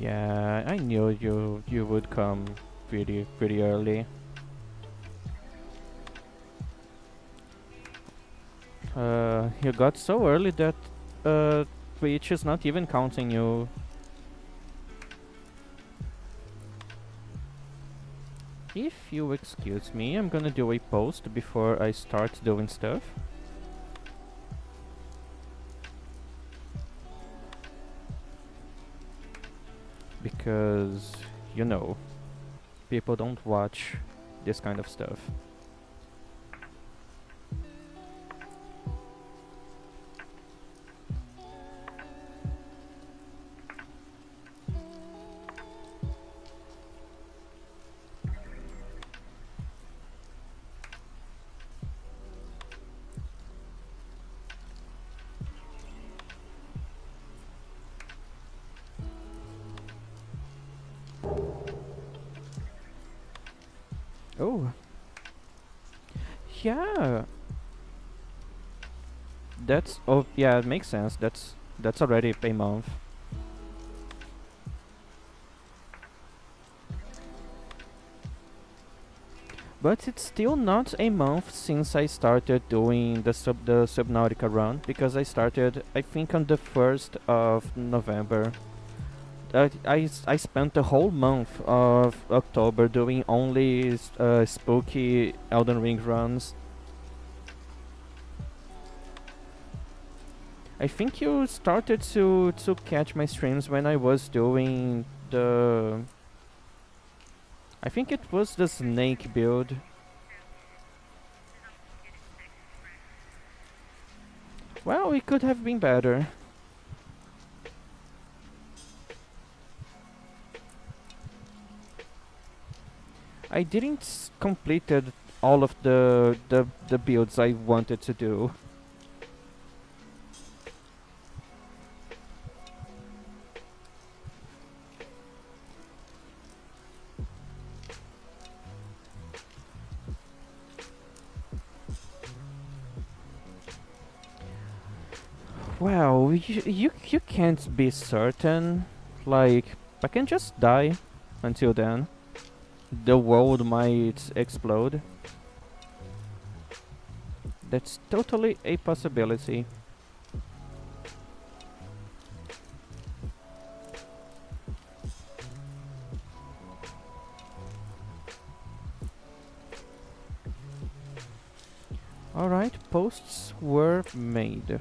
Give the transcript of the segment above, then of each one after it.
Yeah, I knew you would come pretty early. You got so early that Twitch is not even counting you. If you excuse me, I'm gonna do a post before I start doing stuff. Because, you know, people don't watch this kind of stuff. Oh, yeah. Oh yeah, it makes sense. That's already a month. But it's still not a month since I started doing the Subnautica run, because I started I think on the 1st of November. I spent the whole month of October doing only spooky Elden Ring runs. I think you started to catch my streams when I was doing the. I think it was the snake build. Well, it could have been better. I didn't completed all of the builds I wanted to do. Well, you can't be certain. Like, I can just die until then. The world might explode. That's totally a possibility. Alright, posts were made.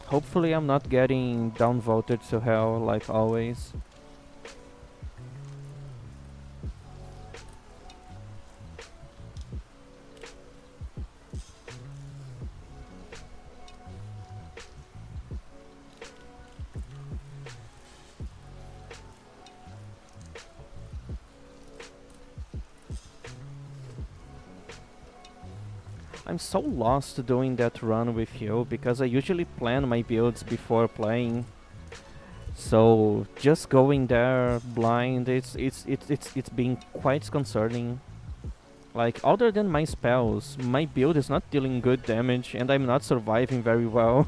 Hopefully I'm not getting downvoted to hell like always. I'm so lost doing that run with you because I usually plan my builds before playing. So just going there blind, it's been quite concerning. Like, other than my spells, my build is not dealing good damage and I'm not surviving very well.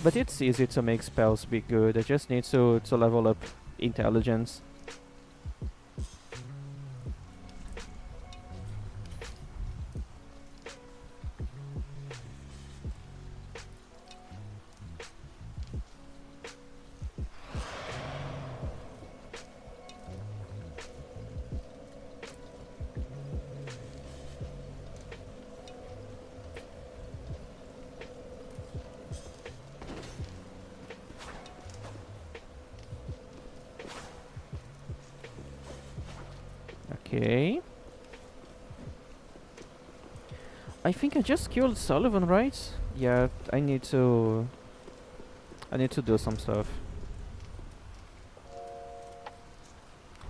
But it's easy to make spells be good. I just need to level up intelligence. Okay. I think I just killed Sullivan, right? Yeah, I need to do some stuff.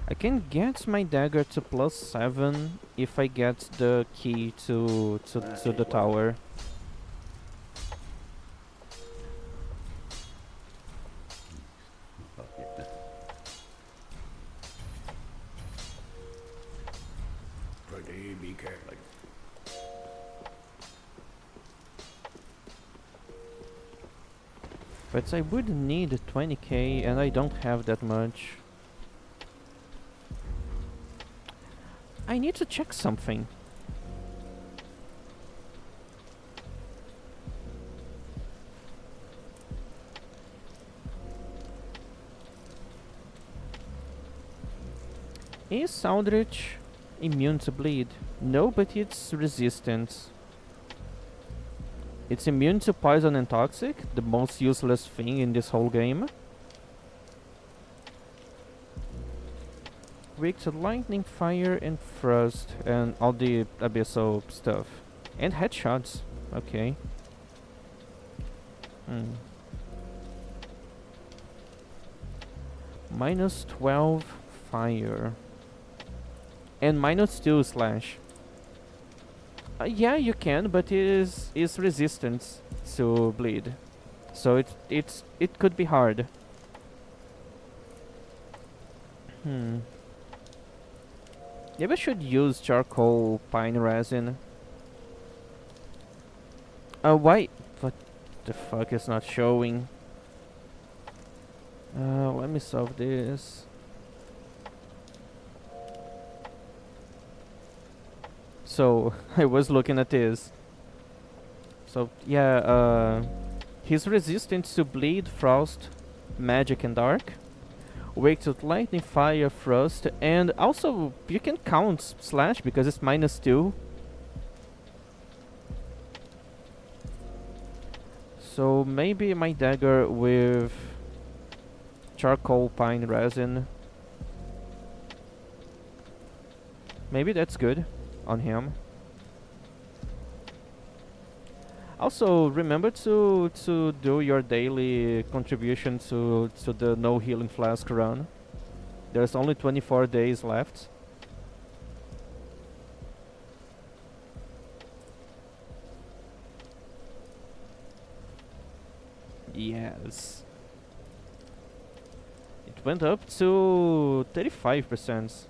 I can get my dagger to +7 if I get the key to the tower. Pretty be careful. But I would need 20k and I don't have that much. I need to check something. Is Aldrich immune to bleed? No, but it's resistant. It's immune to poison and toxic, the most useless thing in this whole game. Weak to lightning, fire, and frost, and all the abyssal stuff. And headshots. Okay. Minus 12 fire. And minus 2 slash. Yeah, you can, but it is resistance to bleed. So it could be hard. Maybe I should use charcoal pine resin. Why? What the fuck is not showing? Let me solve this. So, I was looking at this. So, yeah, he's resistant to bleed, frost, magic, and dark. Weak to lightning, fire, frost, and also you can count slash because it's minus 2. So maybe my dagger with charcoal pine resin. Maybe that's good on him. Also, remember to do your daily contribution to the no healing flask run. There's only 24 days left. Yes. It went up to 35%.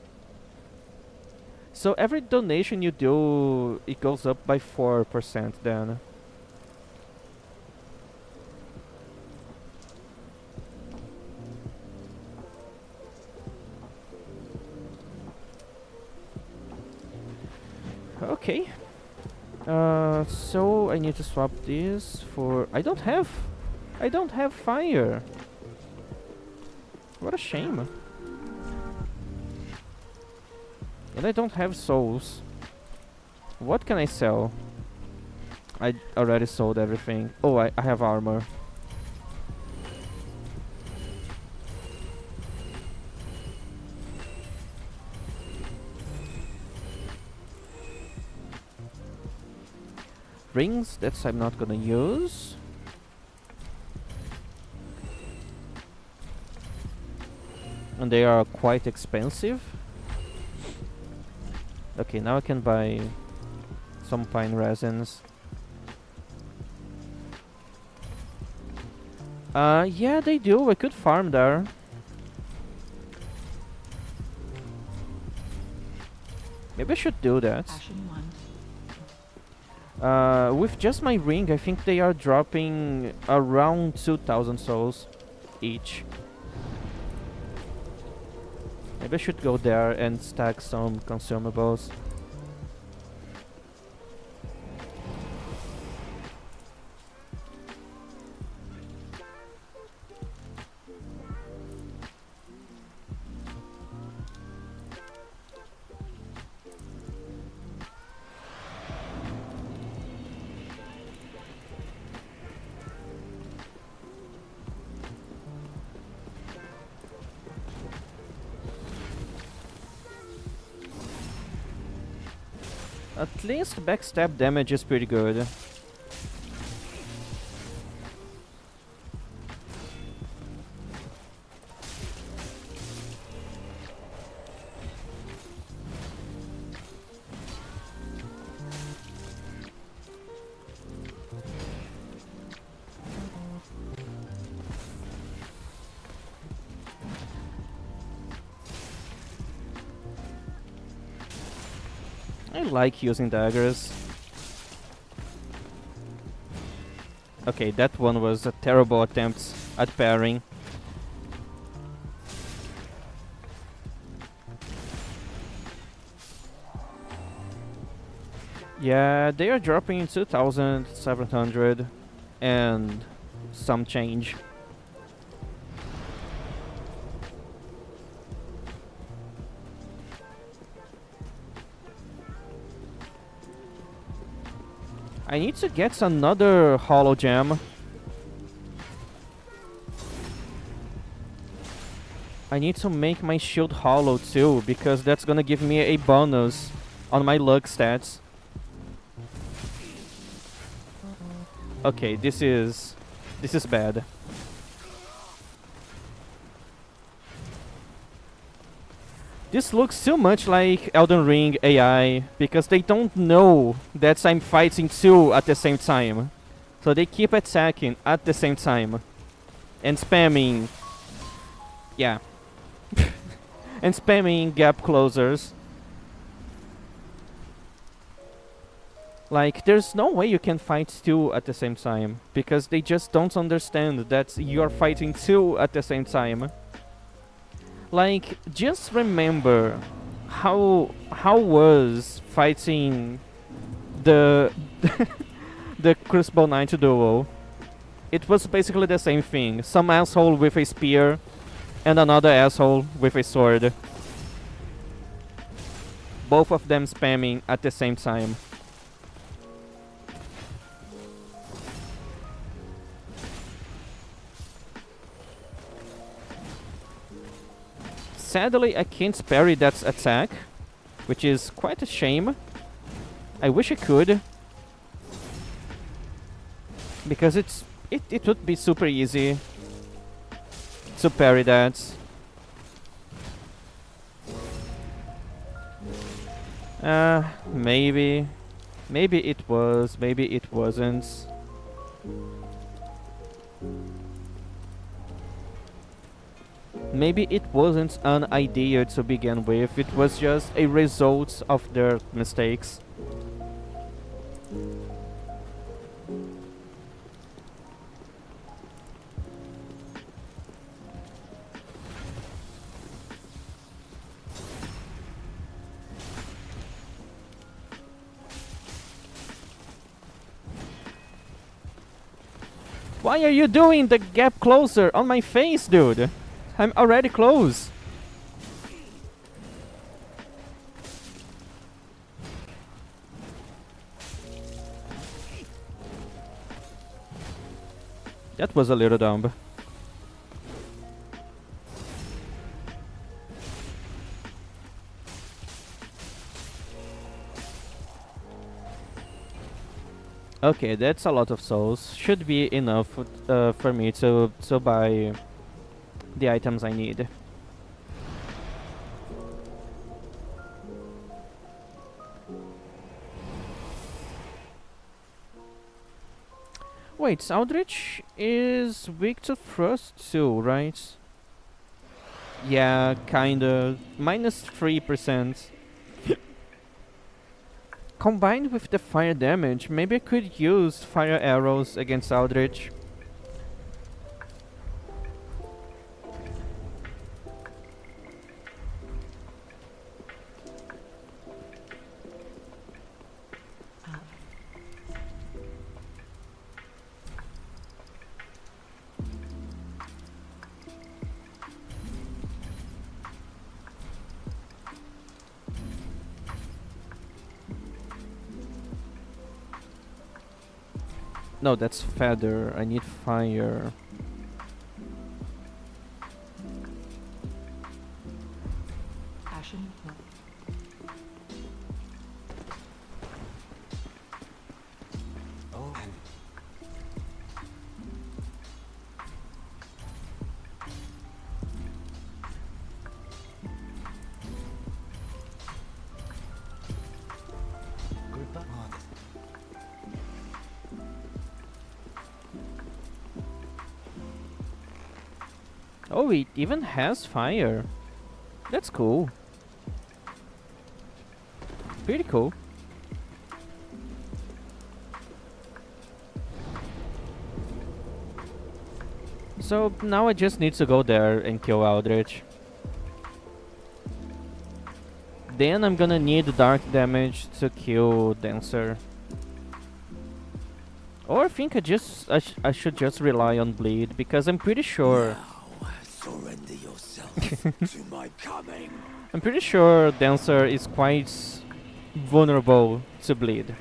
So every donation you do, it goes up by 4% then. Okay. So I need to swap this for... I don't have fire. What a shame. And I don't have souls. What can I sell? I already sold everything. Oh, I have armor. Rings, that's I'm not gonna use. And they are quite expensive. Okay, now I can buy some pine resins. Yeah, they do. I could farm there. Maybe I should do that. With just my ring, I think they are dropping around 2,000 souls each. Maybe I should go there and stack some consumables. At least backstab damage is pretty good. I like using daggers. Okay, that one was a terrible attempt at parrying. Yeah, they are dropping 2,700 and some change. I need to get another Hollow Gem. I need to make my shield hollow too, because that's gonna give me a bonus on my luck stats. Okay, this is bad. This looks too much like Elden Ring AI, because they don't know that I'm fighting two at the same time. So they keep attacking at the same time. And spamming. Yeah. And spamming gap closers. Like, there's no way you can fight two at the same time, because they just don't understand that you're fighting two at the same time. Like, just remember how was fighting the the Crucible Knight duo. It was basically the same thing. Some asshole with a spear and another asshole with a sword. Both of them spamming at the same time. Sadly, I can't parry that attack, which is quite a shame. I wish I could, because it would be super easy to parry that. Maybe it was, maybe it wasn't. Maybe it wasn't an idea to begin with, it was just a result of their mistakes. Why are you doing the gap closer on my face, dude? I'm already close. That was a little dumb. Okay, that's a lot of souls. Should be enough for me to buy the items I need. Wait, Aldrich is weak to Frost too, right? Yeah, kinda. Minus 3%. Combined with the fire damage, maybe I could use fire arrows against Aldrich. No, that's feather. I need fire. Passion. Oh. Goodbye. Oh, it even has fire. That's cool. Pretty cool. So now I just need to go there and kill Aldrich. Then I'm gonna need dark damage to kill Dancer. Or I think I should just rely on bleed because I'm pretty sure Surrender yourself to my coming. I'm pretty sure Dancer is quite vulnerable to bleed.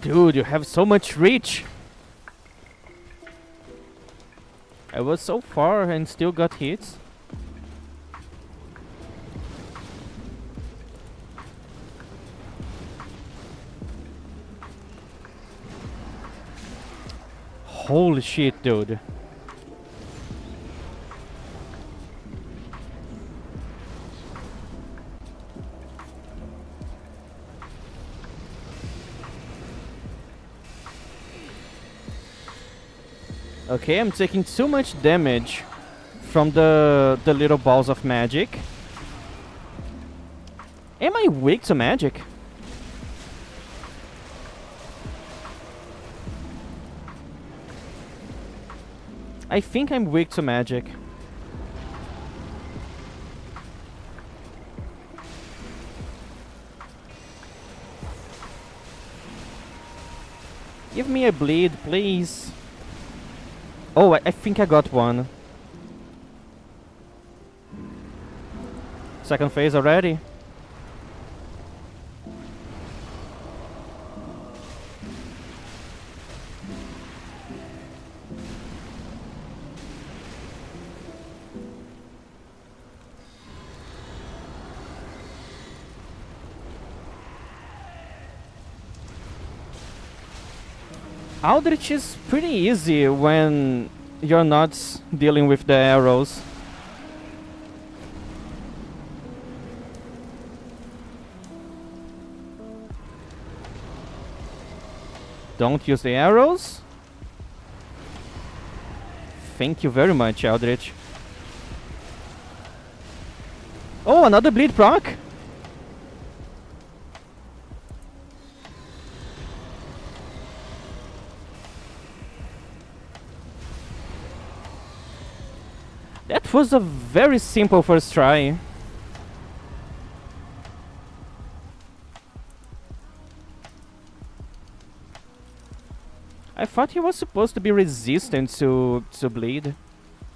Dude, you have so much reach! I was so far and still got hits. Holy shit, dude. Okay, I'm taking too much damage from the little balls of magic. Am I weak to magic? I think I'm weak to magic. Give me a bleed, please. Oh, I think I got one. Second phase already? Aldrich is pretty easy when you're not dealing with the arrows. Don't use the arrows. Thank you very much, Aldrich. Oh, another bleed proc! That was a very simple first try. I thought he was supposed to be resistant to bleed,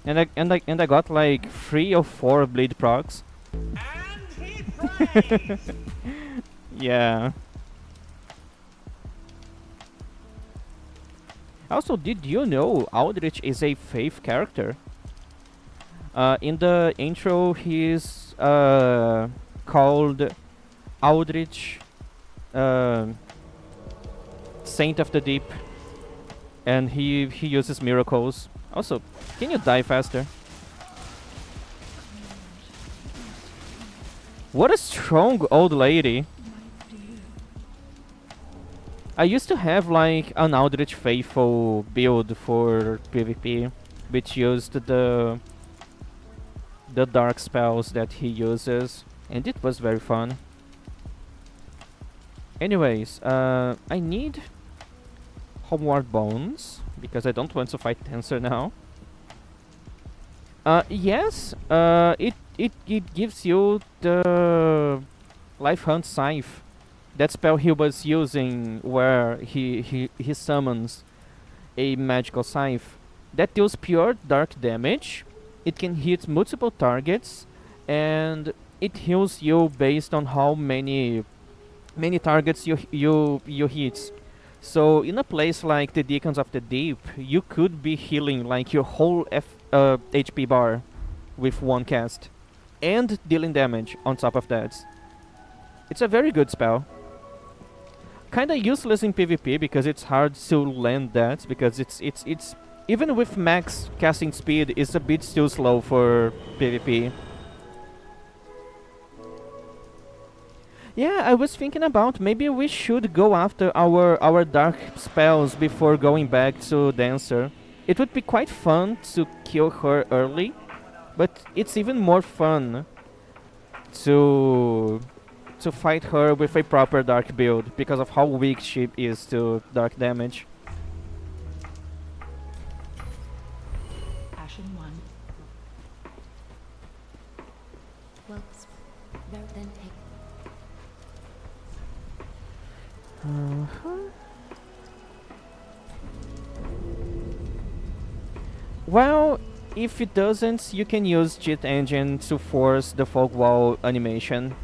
and I got like 3 or 4 bleed procs. And he prays. Yeah. Also, did you know Aldrich is a Faith character? In the intro, he's called Aldrich, Saint of the Deep, and he uses miracles. Also, can you die faster? What a strong old lady! I used to have like an Aldrich Faithful build for PvP, which used the dark spells that he uses, and it was very fun. Anyways, I need Homeward Bones because I don't want to fight Tensor now. Yes, it gives you the Life Hunt Scythe. That spell he was using where he summons a magical scythe. That deals pure dark damage. It can hit multiple targets, and it heals you based on how many targets you hit. So in a place like the Deacons of the Deep, you could be healing like your whole HP bar with one cast, and dealing damage on top of that. It's a very good spell. Kinda useless in PvP because it's hard to land that, because it's even with max casting speed, it's a bit still slow for PvP. Yeah, I was thinking about maybe we should go after our dark spells before going back to Dancer. It would be quite fun to kill her early, but it's even more fun to fight her with a proper dark build because of how weak she is to dark damage. Ashen 1. Well, then take. Well, if it doesn't, you can use Cheat Engine to force the fog wall animation.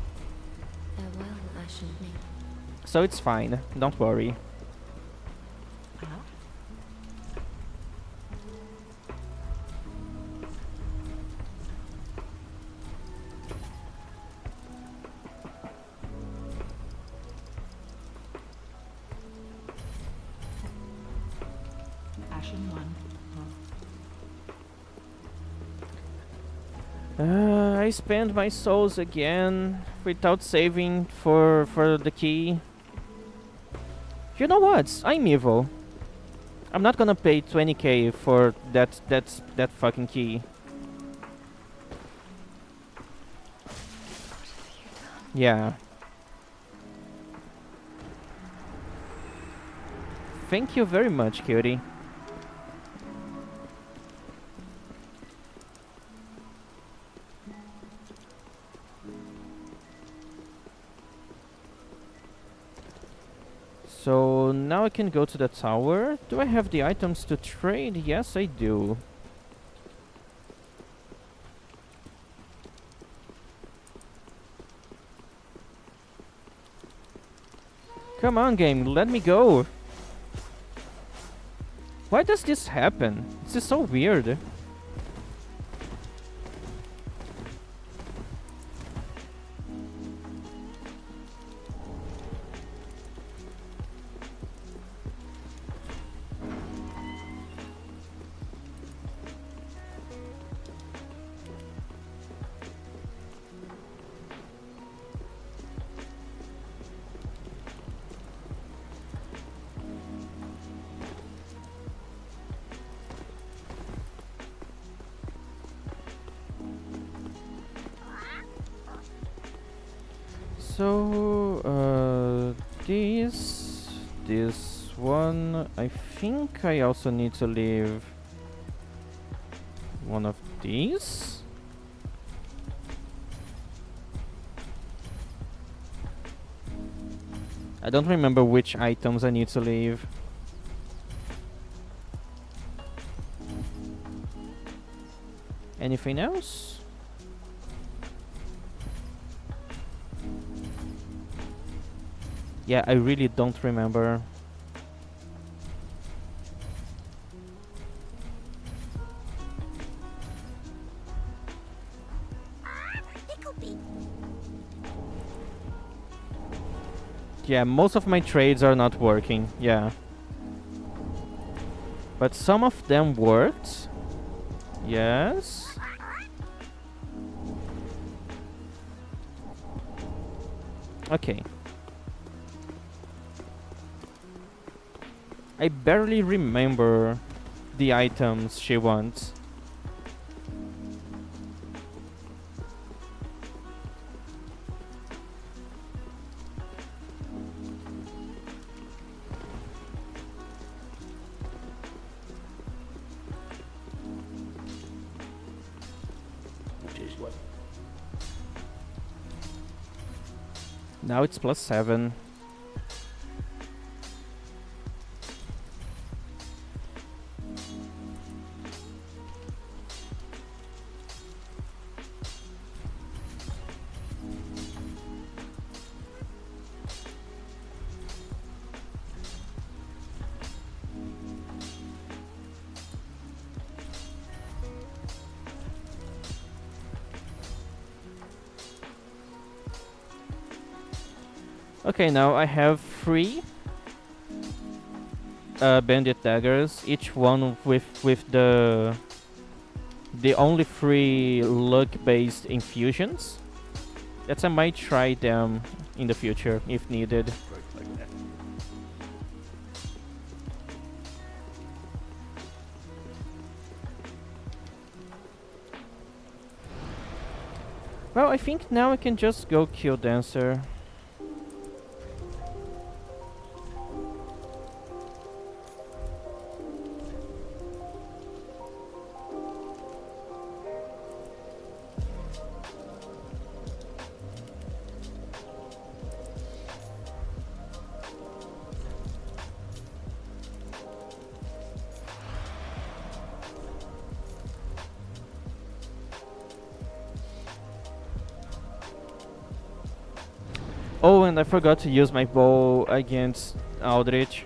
Farewell, Ashen Maid. So it's fine, don't worry. Huh? Ashen 1. I spent my souls again without saving for the key. You know what? I'm evil. I'm not gonna pay 20k for that fucking key. Yeah. Thank you very much, cutie. So now I can go to the tower. Do I have the items to trade? Yes, I do. Come on, game, let me go. Why does this happen? This is so weird. So, this one, I think I also need to leave one of these. I don't remember which items I need to leave. Anything else? Yeah, I really don't remember. Yeah, most of my trades are not working, yeah. But some of them worked. Yes. Okay. I barely remember the items she wants. Now it's +7. Okay, now I have 3 bandit daggers, each one with the only 3 luck-based infusions. That I might try them in the future if needed. Well, I think now I can just go kill Dancer. Oh, and I forgot to use my bow against Aldrich.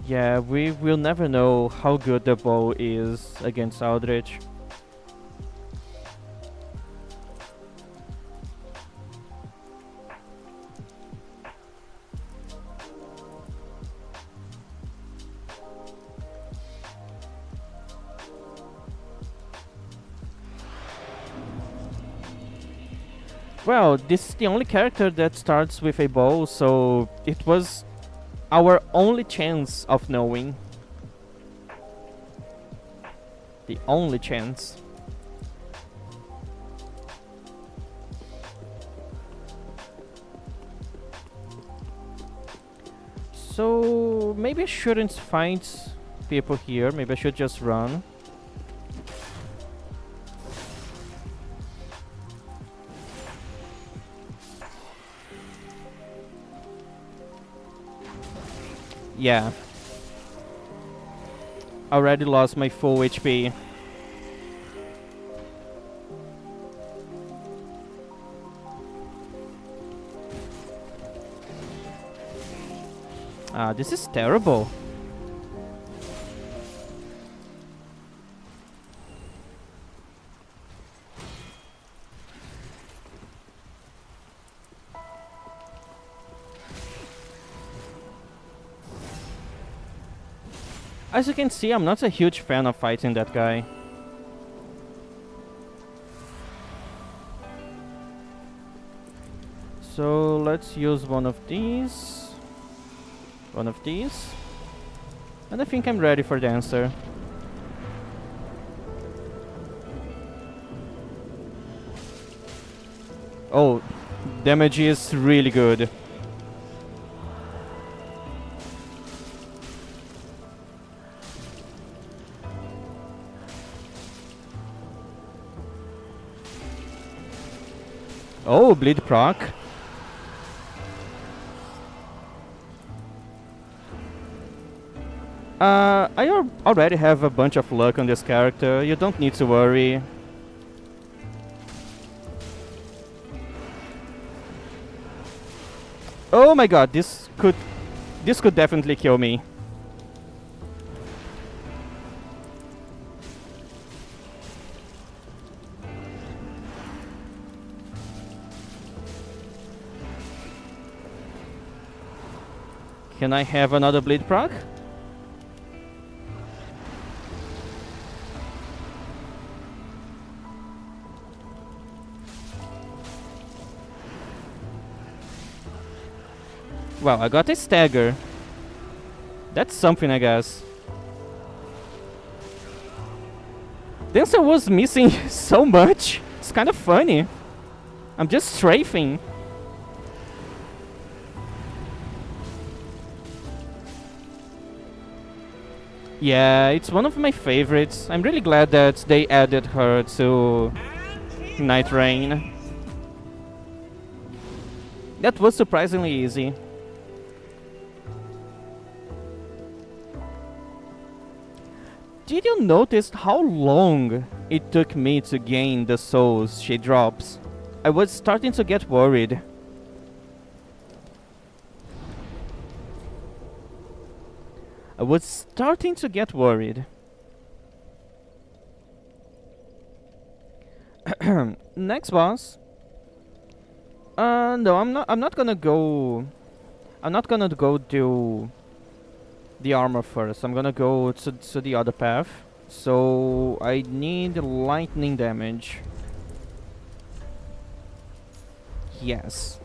Yeah, we will never know how good the bow is against Aldrich. Well, this is the only character that starts with a bow, so it was our only chance of knowing. The only chance. So maybe I shouldn't fight people here. Maybe I should just run. Yeah. Already lost my full HP. Ah, this is terrible. As you can see, I'm not a huge fan of fighting that guy. So let's use one of these. One of these. And I think I'm ready for Dancer. Oh, damage is really good. Oh, bleed proc. Already have a bunch of luck on this character. You don't need to worry. Oh my god, this could definitely kill me. Can I have another bleed proc? Well, I got a stagger. That's something, I guess. Dancer was missing so much. It's kind of funny. I'm just strafing. Yeah, it's one of my favorites. I'm really glad that they added her to Night Rain. That was surprisingly easy. Did you notice how long it took me to gain the souls she drops? I was starting to get worried. I was starting to get worried. Next boss. No, I'm not gonna go. I'm not gonna go do the armor first. I'm gonna go to the other path. So I need lightning damage. Yes.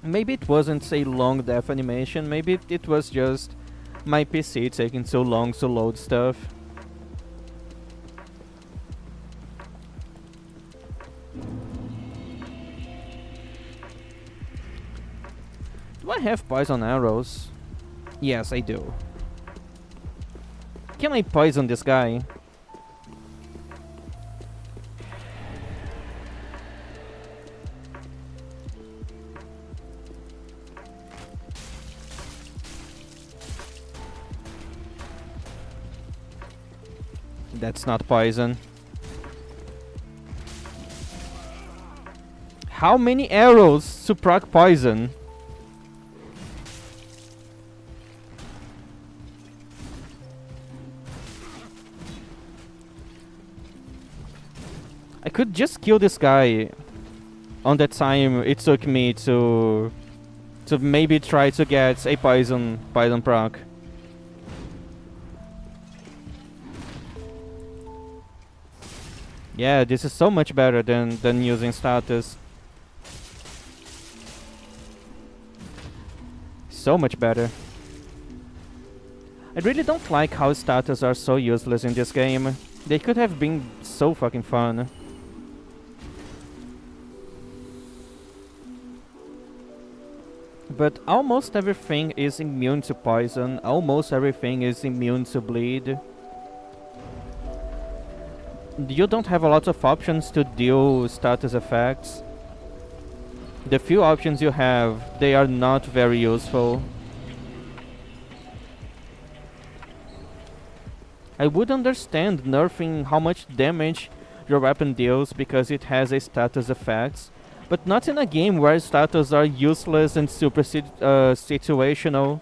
Maybe it wasn't a long death animation, maybe it was just my PC taking so long to load stuff. Do I have poison arrows? Yes, I do. Can I poison this guy? That's not poison. How many arrows to proc poison? I could just kill this guy on the time it took me to maybe try to get a poison proc. Yeah, this is so much better than using status. So much better. I really don't like how status are so useless in this game. They could have been so fucking fun. But almost everything is immune to poison, almost everything is immune to bleed. You don't have a lot of options to deal status effects. The few options you have, they are not very useful. I would understand nerfing how much damage your weapon deals because it has a status effect, but not in a game where status are useless and super situational.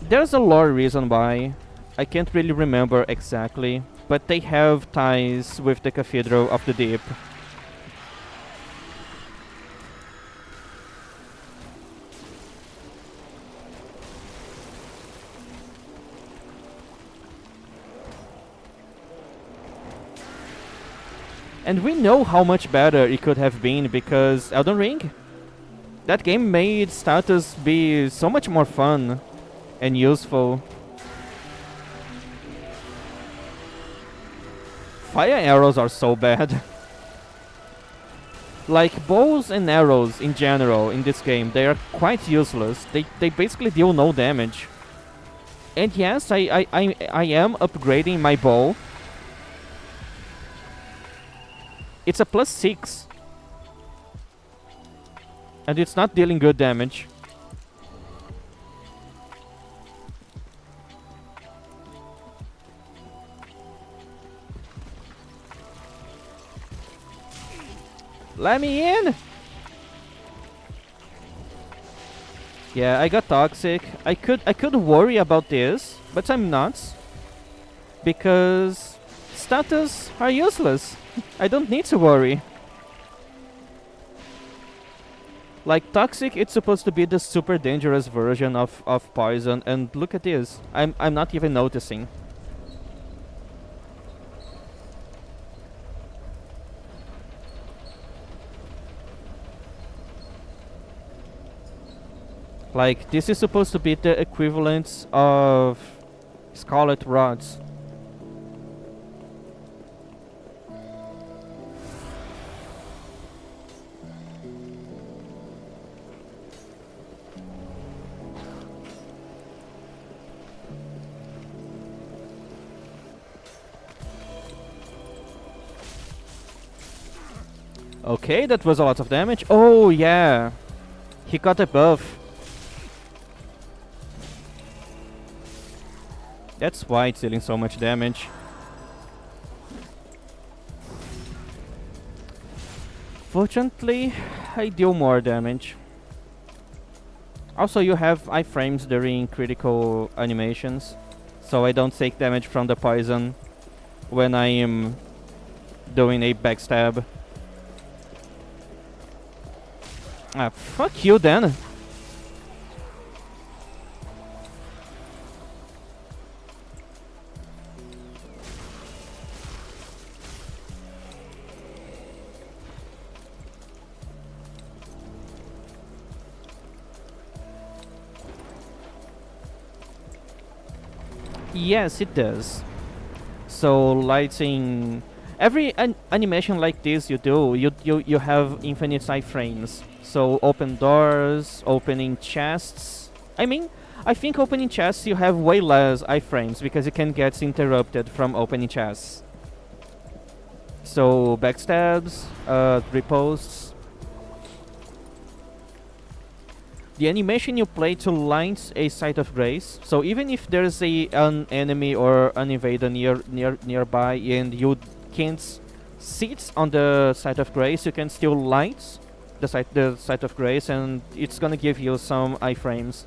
There's a lore reason why. I can't really remember exactly, but they have ties with the Cathedral of the Deep. And we know how much better it could have been because Elden Ring. That game made status be so much more fun and useful. Fire arrows are so bad. Like bows and arrows in general in this game, they are quite useless. They basically deal no damage. And yes, I am upgrading my bow. It's a +6. And it's not dealing good damage. Let me in! Yeah, I got toxic. I could worry about this, but I'm not. Because status are useless. I don't need to worry. Like toxic, it's supposed to be the super dangerous version of poison, and look at this. I'm not even noticing. Like, this is supposed to be the equivalent of Scarlet Rods. Okay, that was a lot of damage. Oh, yeah. He got a buff. That's why it's dealing so much damage. Fortunately, I deal more damage. Also, you have iframes during critical animations, so I don't take damage from the poison when I am doing a backstab. Ah, fuck you then. Yes, it does. So lighting every animation like this you do, you have infinite iframes. So open doors, opening chests. I mean, I think opening chests you have way less iframes because you can get interrupted from opening chests. So backstabs, riposts. The animation you play to light a site of grace. So even if there's an enemy or an invader nearby and you can't sit on the site of grace, you can still light the site of grace, and it's gonna give you some iframes.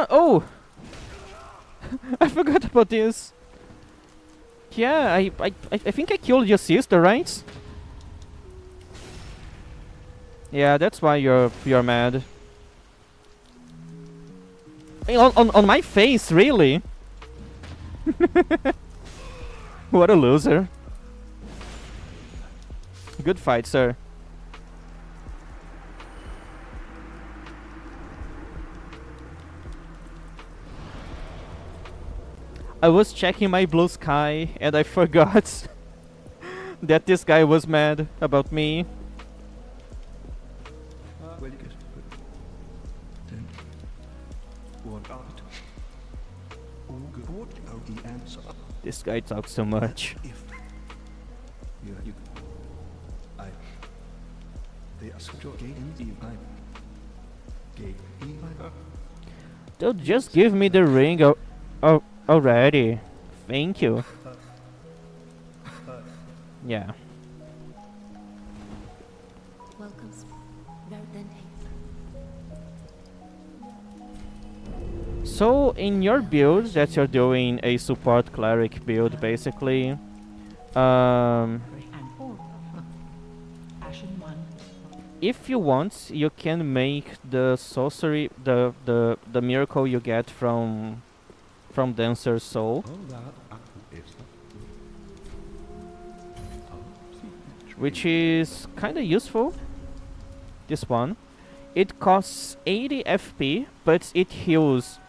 Oh! I forgot about this. Yeah, I think I killed your sister, right? Yeah, that's why you're mad. On my face, really? What a loser. Good fight, sir. I was checking my blue sky and I forgot that this guy was mad about me. Well, you get it. Don't worry about it. All good. What are the answer? This guy talks so much. If you I they are so gay in I gay Dude, just give me the ring already. Thank you. Yeah. Welcome, Verdansk. So in your build that you're doing a support cleric build basically, And oh, Ashen one. if you want, you can make the sorcery, the miracle you get from Dancer's Soul, which is kinda useful. This one, it costs 80 FP, but it heals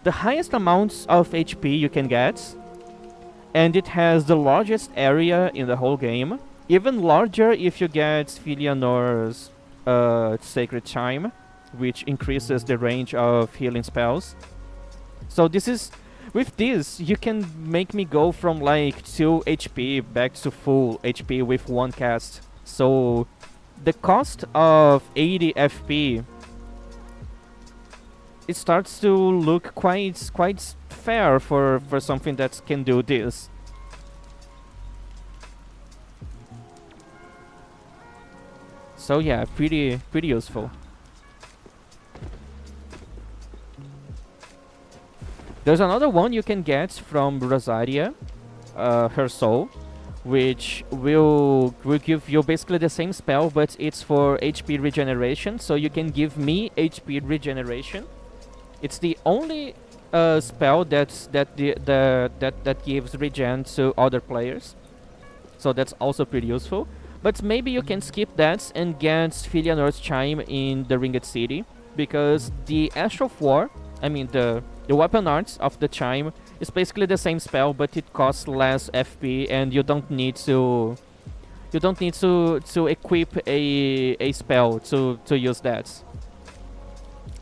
the highest amounts of HP you can get, and it has the largest area in the whole game. Even larger if you get Filianor's Sacred Chime, which increases the range of healing spells. So with this, you can make me go from like 2 HP back to full HP with one cast. So the cost of 80 FP, it starts to look quite fair for something that can do this. So yeah, pretty useful. There's another one you can get from Rosaria, her soul, which will give you basically the same spell, but it's for HP regeneration. So you can give me HP regeneration. It's the only spell that gives regen to other players. So that's also pretty useful. But maybe you can skip that and get Filianor's Chime in the Ringed City, because the Ash of War, I mean the weapon arts of the Chime, is basically the same spell, but it costs less FP, and you don't need to equip a spell to use that.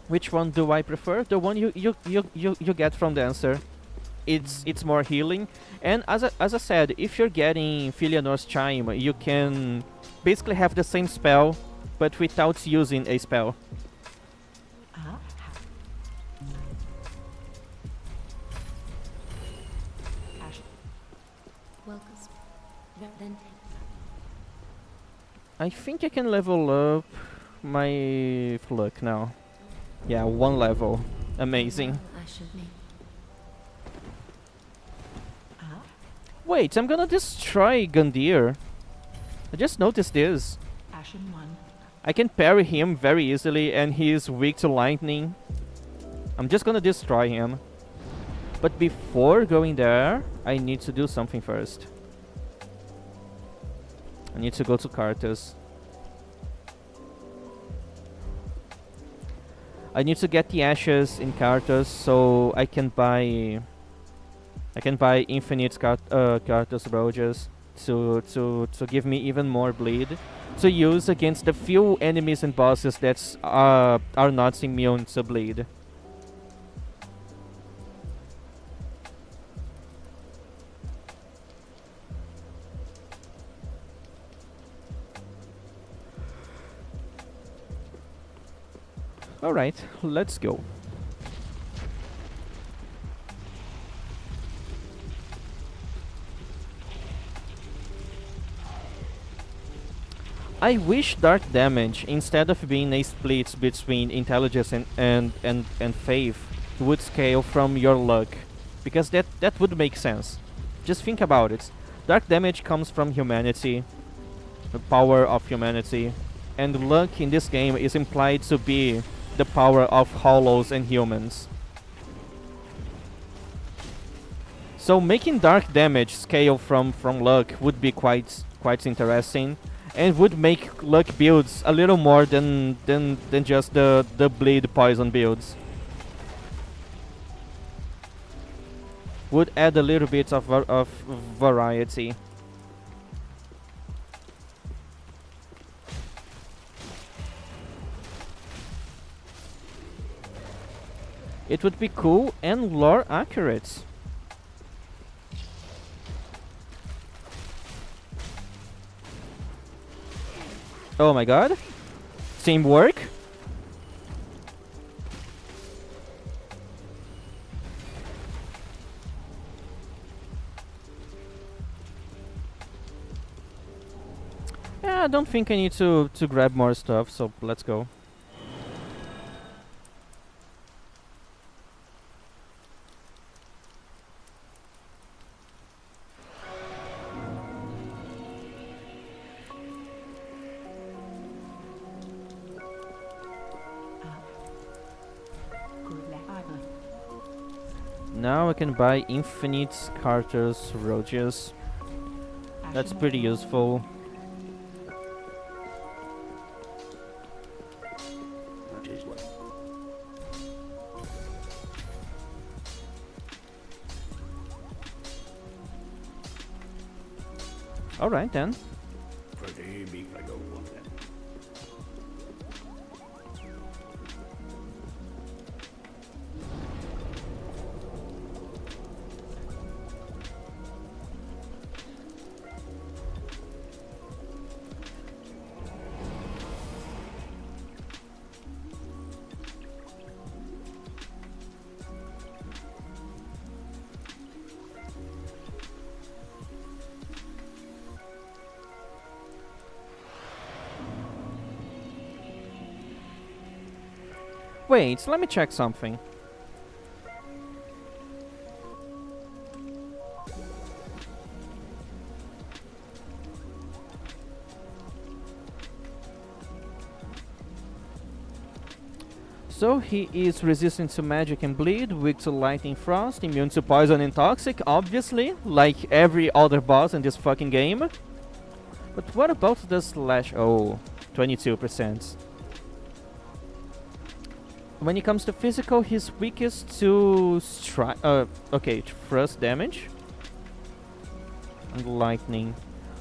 Which one do I prefer? The one you get from Dancer. It's more healing, and as I said, if you're getting Filianor's Chime, you can basically have the same spell, but without using a spell. Ah, Ashen. Welcome, Verdansk. I think I can level up my luck now. Yeah, 1 level. Amazing. Well, Ashen name. Ah, Wait, I'm gonna destroy Gundyr. I just noticed this. Ashen one. I can parry him very easily, and he is weak to lightning. I'm just gonna destroy him. But before going there, I need to do something first. I need to go to Karthus. I need to get the ashes in Karthus so I can buy infinite Karthus Rojas to give me even more bleed to use against the few enemies and bosses that are not immune to bleed. Alright, let's go. I wish Dark Damage, instead of being a split between Intelligence and Faith, would scale from your luck. Because that would make sense. Just think about it. Dark Damage comes from humanity, the power of humanity, and luck in this game is implied to be the power of hollows and humans. So making Dark Damage scale from luck would be quite interesting, and would make luck builds a little more than just the bleed poison builds. Would add a little bit of variety. It would be cool and lore accurate. Oh my god. Teamwork. Yeah, I don't think I need to grab more stuff, so let's go. Now I can buy infinite Karthus Rojas. That's pretty useful. Alright then. Wait, let me check something. So he is resistant to magic and bleed, weak to lightning frost, immune to poison and toxic, obviously, like every other boss in this fucking game. But what about the slash? Oh, 22%. When it comes to physical, he's weakest to thrust damage and lightning.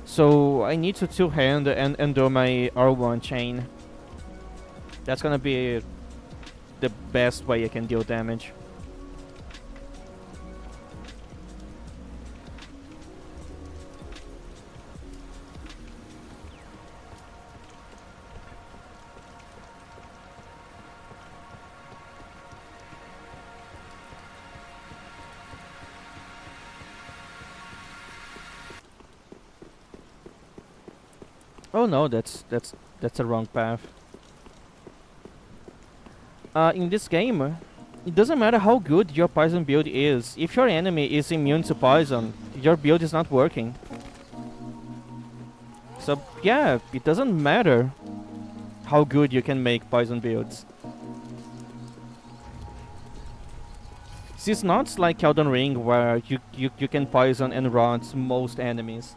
So I need to two-hand and do my R1 chain. That's gonna be the best way I can deal damage. Oh no, that's a wrong path. In this game, it doesn't matter how good your poison build is. If your enemy is immune to poison, your build is not working. So yeah, it doesn't matter how good you can make poison builds. This is not like Elden Ring where you can poison and rot most enemies.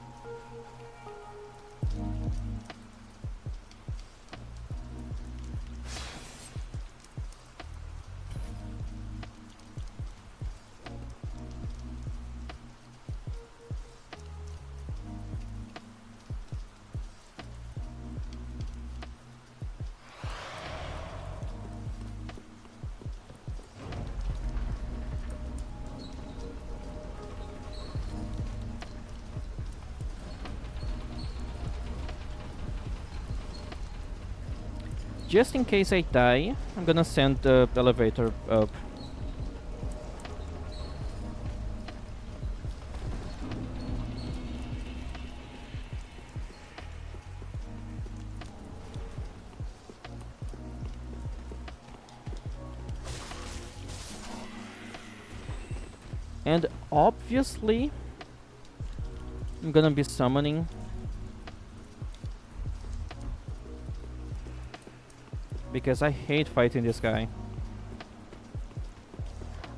Just in case I die, I'm gonna send the elevator up. And obviously, I'm gonna be summoning. Because I hate fighting this guy.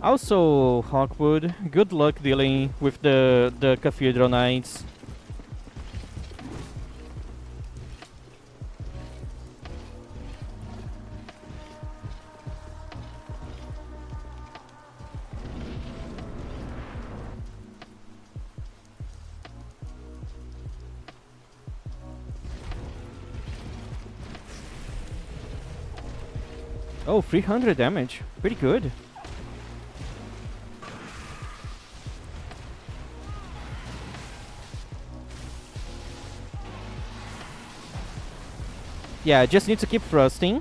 Also, Hawkwood, good luck dealing with the Cathedral Knights. Oh, 300 damage. Pretty good. Yeah, I just need to keep thrusting.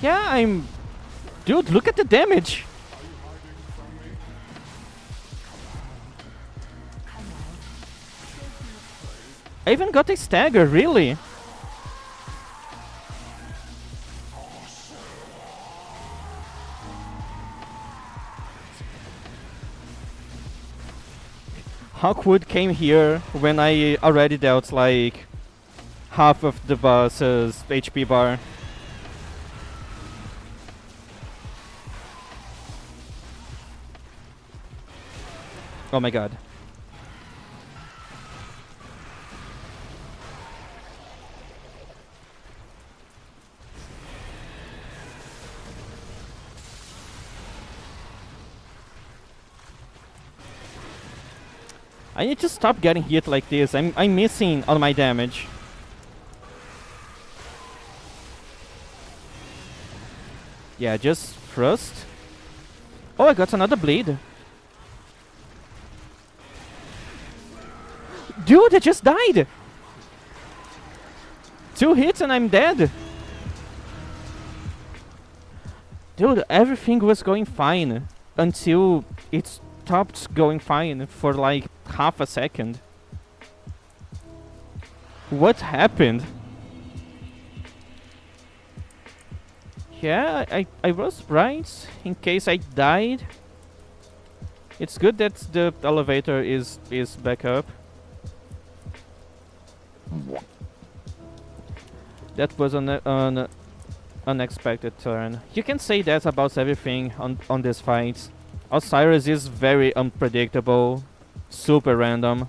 Yeah, I'm... Dude, look at the damage! I even got a stagger, really? Hawkwood came here when I already dealt like half of the boss's HP bar. Oh my god. I need to stop getting hit like this. I'm missing all my damage. Yeah, just thrust. Oh, I got another bleed. Dude, I just died! 2 hits and I'm dead. Dude, everything was going fine until it stopped going fine for like half a second. What happened? Yeah, I was right in case I died. It's good that the elevator is back up. That was an unexpected turn. You can say that about everything on this fight. Osiris is very unpredictable, super random.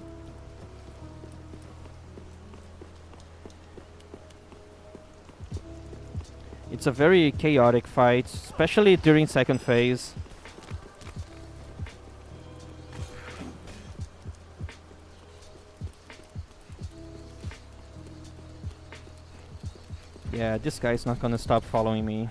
It's a very chaotic fight, especially during second phase. Yeah, this guy's not gonna stop following me.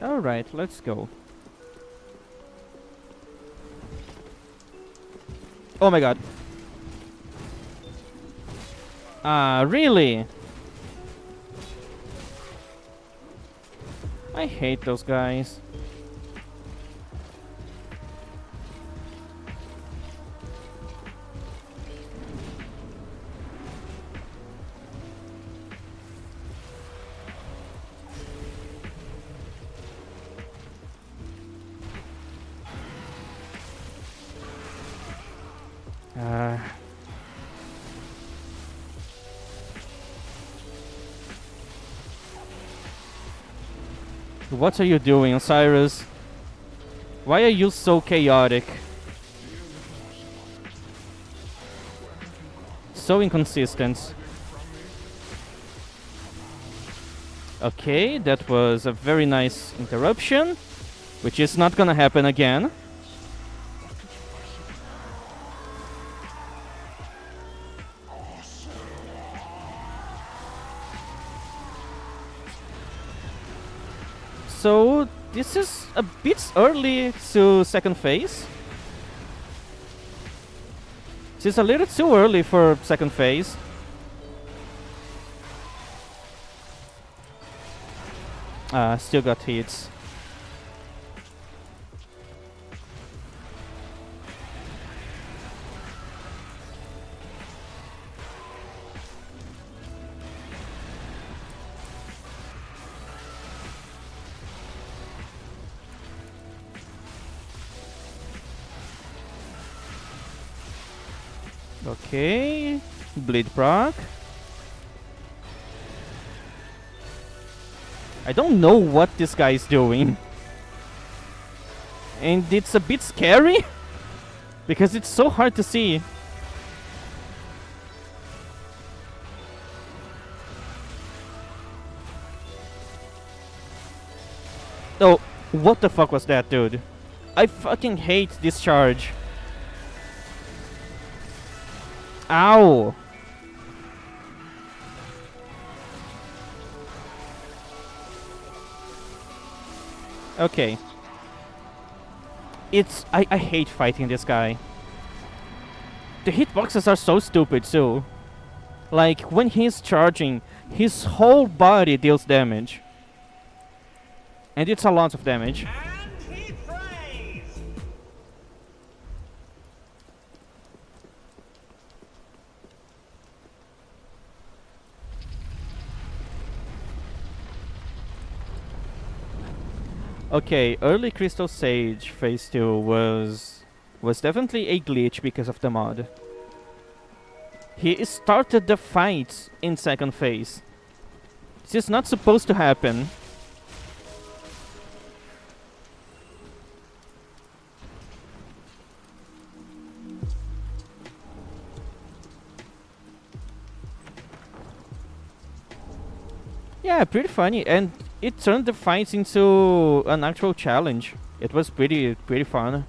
Alright, let's go. Oh my god. Ah, really? I hate those guys. What are you doing, Cyrus? Why are you so chaotic? So inconsistent. Okay, that was a very nice interruption, which is not gonna happen again. So this is a bit early to second phase. This is a little too early for second phase. Still got hits. Okay, bleed proc. I don't know what this guy is doing. And it's a bit scary because it's so hard to see. Oh, what the fuck was that, dude? I fucking hate this charge. Ow! Okay. I hate fighting this guy. The hitboxes are so stupid too. Like, when he's charging, his whole body deals damage. And it's a lot of damage. And he prays. Okay, early Crystal Sage phase 2 was definitely a glitch because of the mod. He started the fight in second phase. This is not supposed to happen. Yeah, pretty funny, and it turned the fights into an actual challenge. It was pretty fun.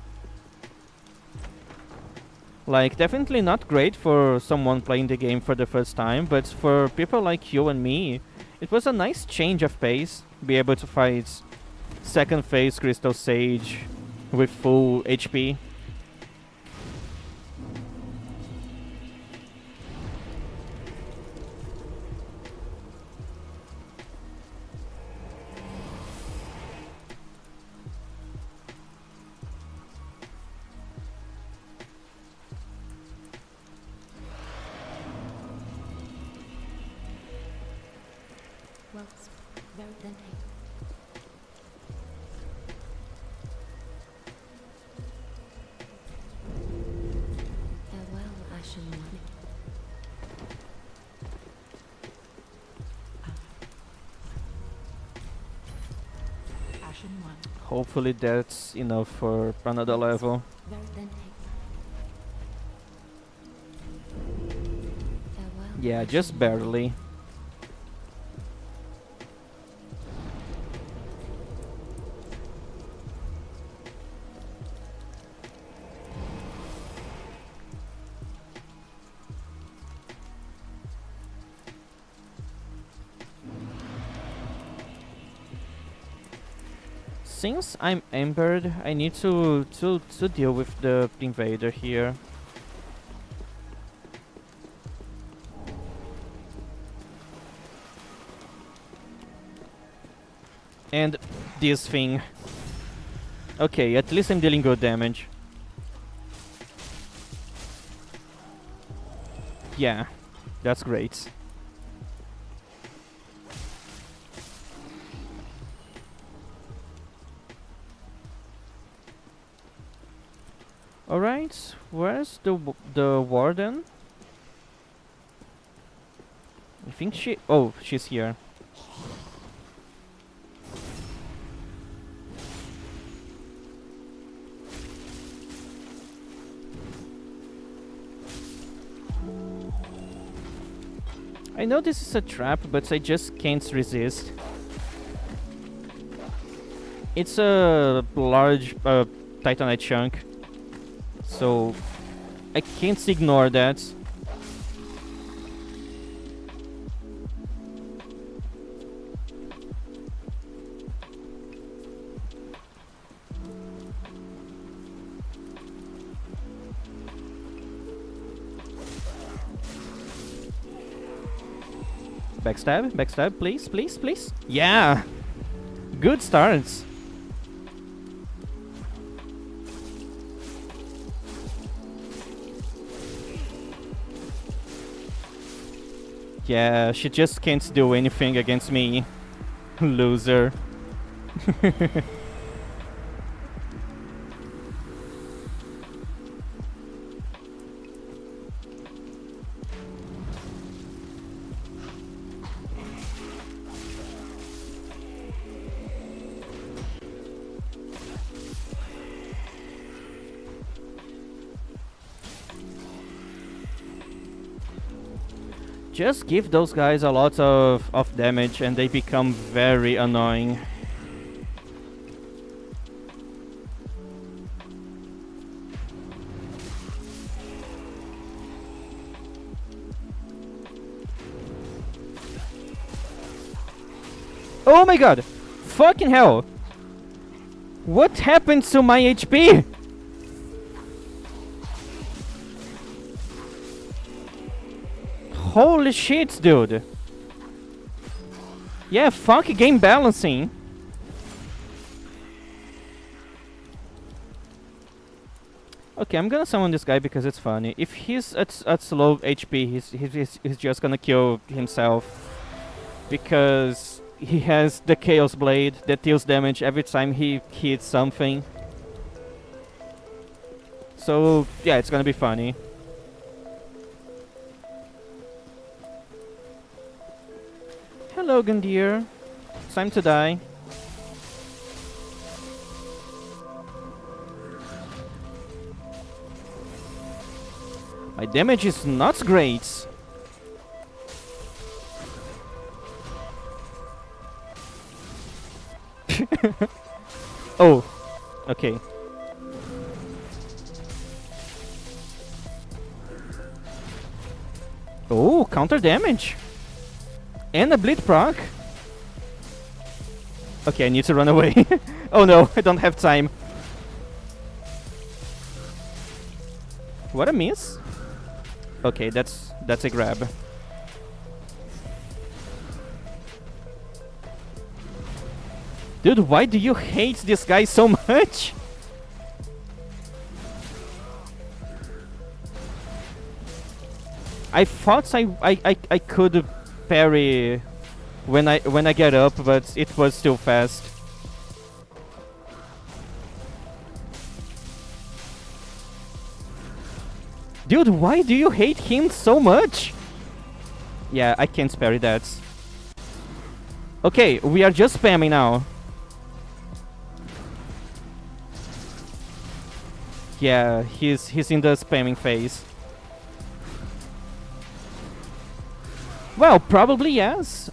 Like, definitely not great for someone playing the game for the first time, but for people like you and me, it was a nice change of pace. Be able to fight second phase Crystal Sage with full HP. Well, very then take. Farewell, Ashen One. Ashen 1. Hopefully that's enough for another level. Very then take. Farewell. Yeah, Ashen just One. barely. Since I'm embered, I need to deal with the invader here. And this thing. Okay, at least I'm dealing good damage. Yeah, that's great. Alright, where's the warden? I think she's here. I know this is a trap, but I just can't resist. It's a large Titanite chunk, so I can't ignore that. Backstab, backstab, please, please, please. Yeah! Good starts. Yeah, she just can't do anything against me. Loser. Just give those guys a lot of damage and they become very annoying. Oh my god! Fucking hell! What happened to my HP? Holy shit, dude. Yeah, fuck game balancing. Okay, I'm gonna summon this guy because it's funny. If he's at low HP, he's just gonna kill himself. Because he has the Chaos Blade that deals damage every time he hits something. So, yeah, it's gonna be funny. Hello, Gandir. It's time to die. My damage is not great. Oh, okay. Oh, counter damage. And a bleed proc. Okay, I need to run away. Oh no, I don't have time. What a miss. Okay, that's a grab. Dude, why do you hate this guy so much? I thought I could parry when I get up, but it was still fast. Dude, why do you hate him so much? Yeah, I can't parry that. Okay, we are just spamming now. Yeah, he's in the spamming phase. Well, probably yes.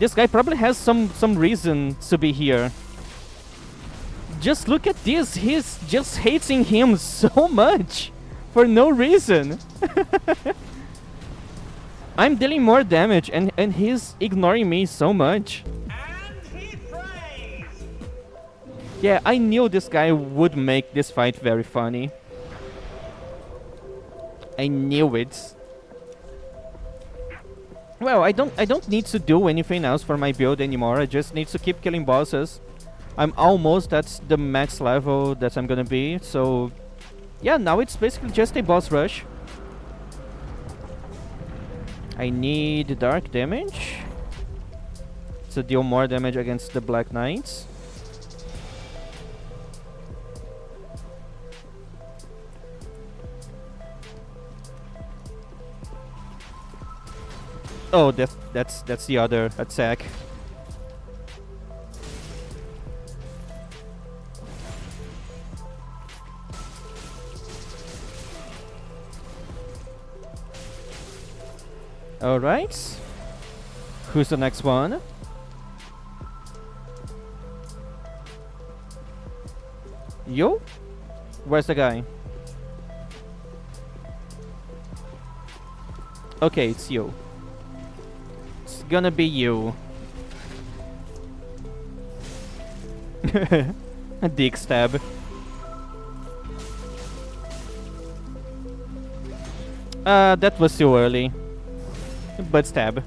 This guy probably has some reason to be here. Just look at this. He's just hating him so much for no reason. I'm dealing more damage and he's ignoring me so much. And he prays. Yeah, I knew this guy would make this fight very funny. I knew it. Well, I don't need to do anything else for my build anymore. I just need to keep killing bosses. I'm almost at the max level that I'm gonna be, so yeah, now it's basically just a boss rush. I need dark damage to deal more damage against the Black Knights. Oh, that's the other attack. All right. Who's the next one? You? Where's the guy? Okay, it's you. It's gonna be you. A dick stab. That was too early. But stab.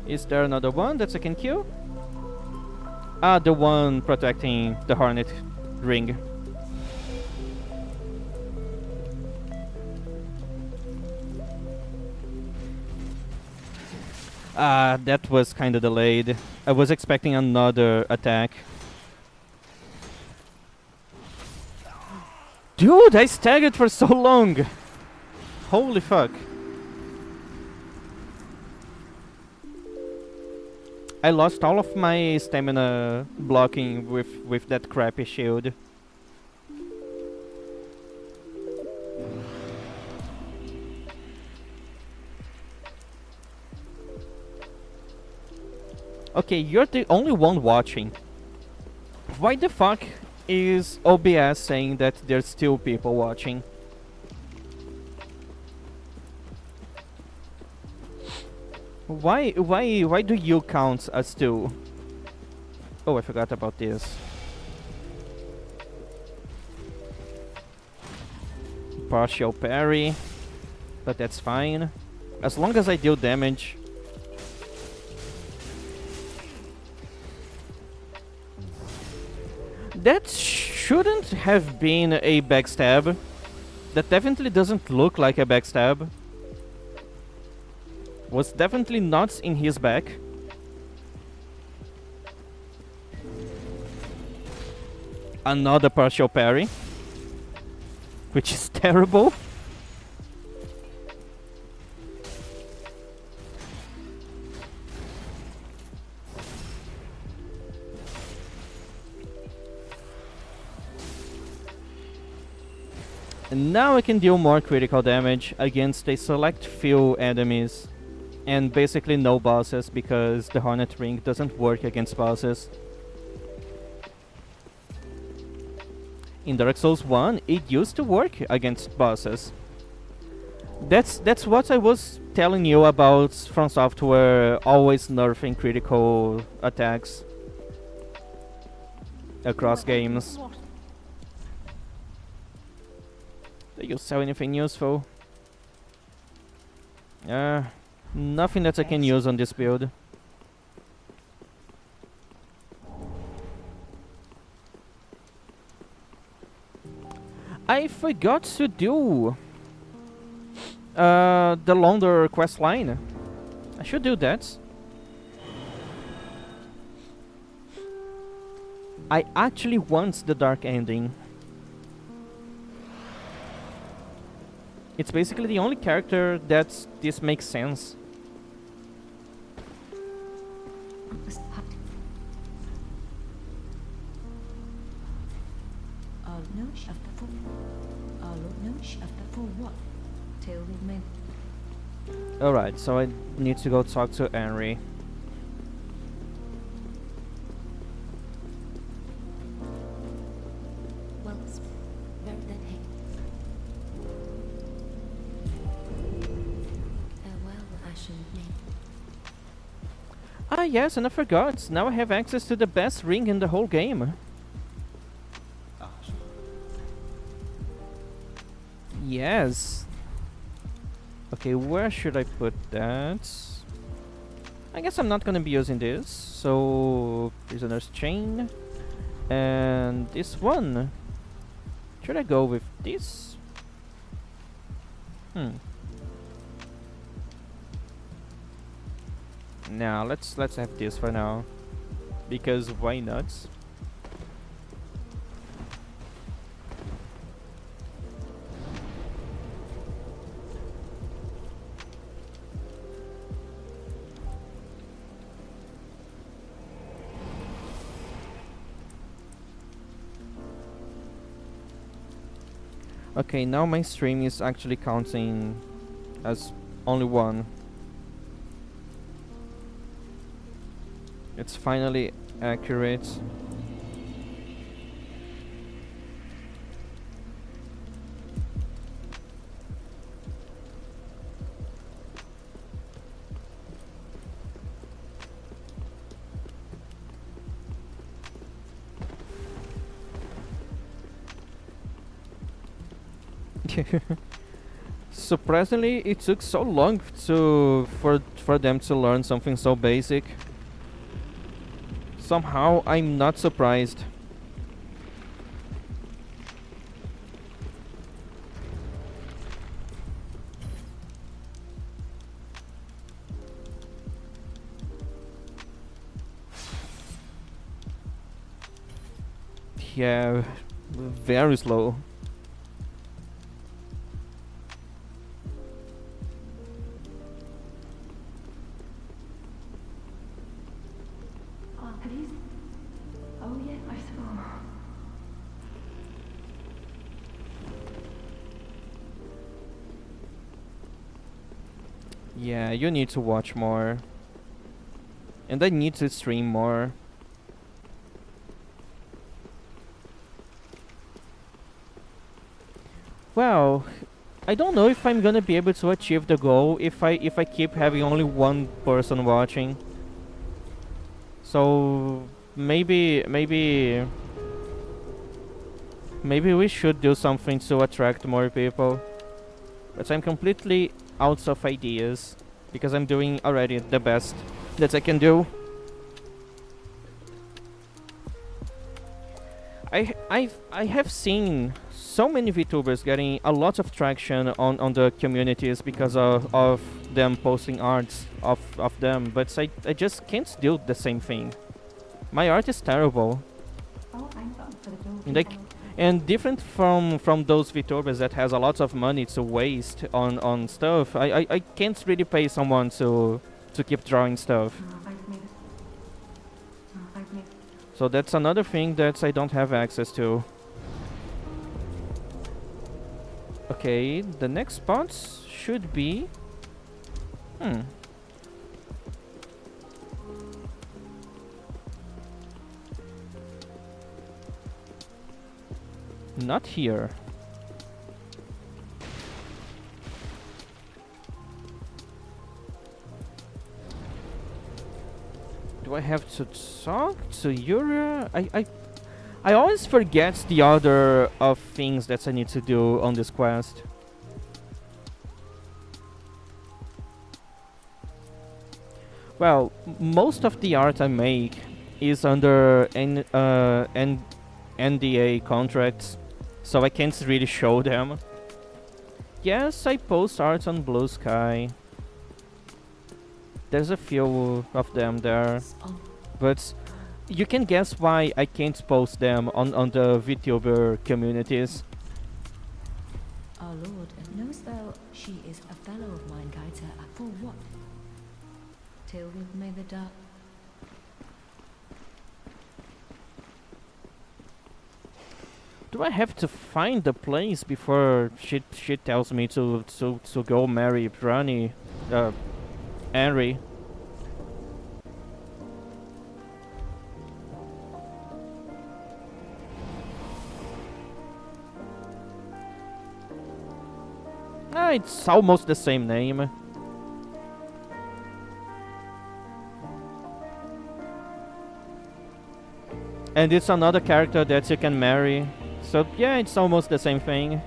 Is there another one that I can kill? Ah, the one protecting the Hornet ring. Ah, that was kinda delayed. I was expecting another attack. Dude, I staggered for so long! Holy fuck. I lost all of my stamina blocking with that crappy shield. Okay, you're the only one watching. Why the fuck is OBS saying that there's still people watching? Why do you count as two? Oh, I forgot about this. Partial parry, but that's fine. As long as I deal damage. That shouldn't have been a backstab. That definitely doesn't look like a backstab. Was definitely not in his back. Another partial parry, which is terrible. And now I can deal more critical damage against a select few enemies. And basically no bosses, because the Hornet Ring doesn't work against bosses. In Dark Souls 1, it used to work against bosses. That's what I was telling you about From Software always nerfing critical attacks across games. Do you sell anything useful? Nothing that I can use on this build. I forgot to do the longer quest line. I should do that. I actually want the dark ending. It's basically the only character that this makes sense. Alright, so I need to go talk to Henry. Well, very then hey. Ashen Maiden. Ah, yes, and I forgot. Now I have access to the best ring in the whole game. Ash. Yes. Okay, where should I put that? I guess I'm not gonna be using this. So, Prisoner's Chain. And this one. Should I go with this? Now let's have this for now. Because why not? Okay, now my stream is actually counting as only one. It's finally accurate. Surprisingly, it took so long for them to learn something so basic. Somehow, I'm not surprised. Yeah, very slow. Oh, please. Oh, yeah, I saw. Yeah, you need to watch more. And I need to stream more. Well, I don't know if I'm gonna be able to achieve the goal if I keep having only one person watching. So maybe we should do something to attract more people. But I'm completely out of ideas because I'm doing already the best that I can do. I have seen so many VTubers getting a lot of traction on the communities because of them posting arts of them, but I just can't do the same thing. My art is terrible. Oh, I'm done for the door. Like, and different from those VTubers that has a lot of money to waste on stuff, I can't really pay someone to keep drawing stuff. 5 minutes. 5 minutes. So that's another thing that I don't have access to. Okay, the next spot should be... Not here. Do I have to talk to Yura? I always forget the order of things that I need to do on this quest. Well, most of the art I make is under NDA contracts, so I can't really show them. Yes, I post art on Blue Sky. There's a few of them there, but you can guess why I can't post them on the VTuber communities. Our lord, knowest thou she is a fellow of mine, Gaita, for what? Till may the dark... Do I have to find the place before she tells me to go marry Rani, Henry? Ah, it's almost the same name. And it's another character that you can marry. So yeah, it's almost the same thing.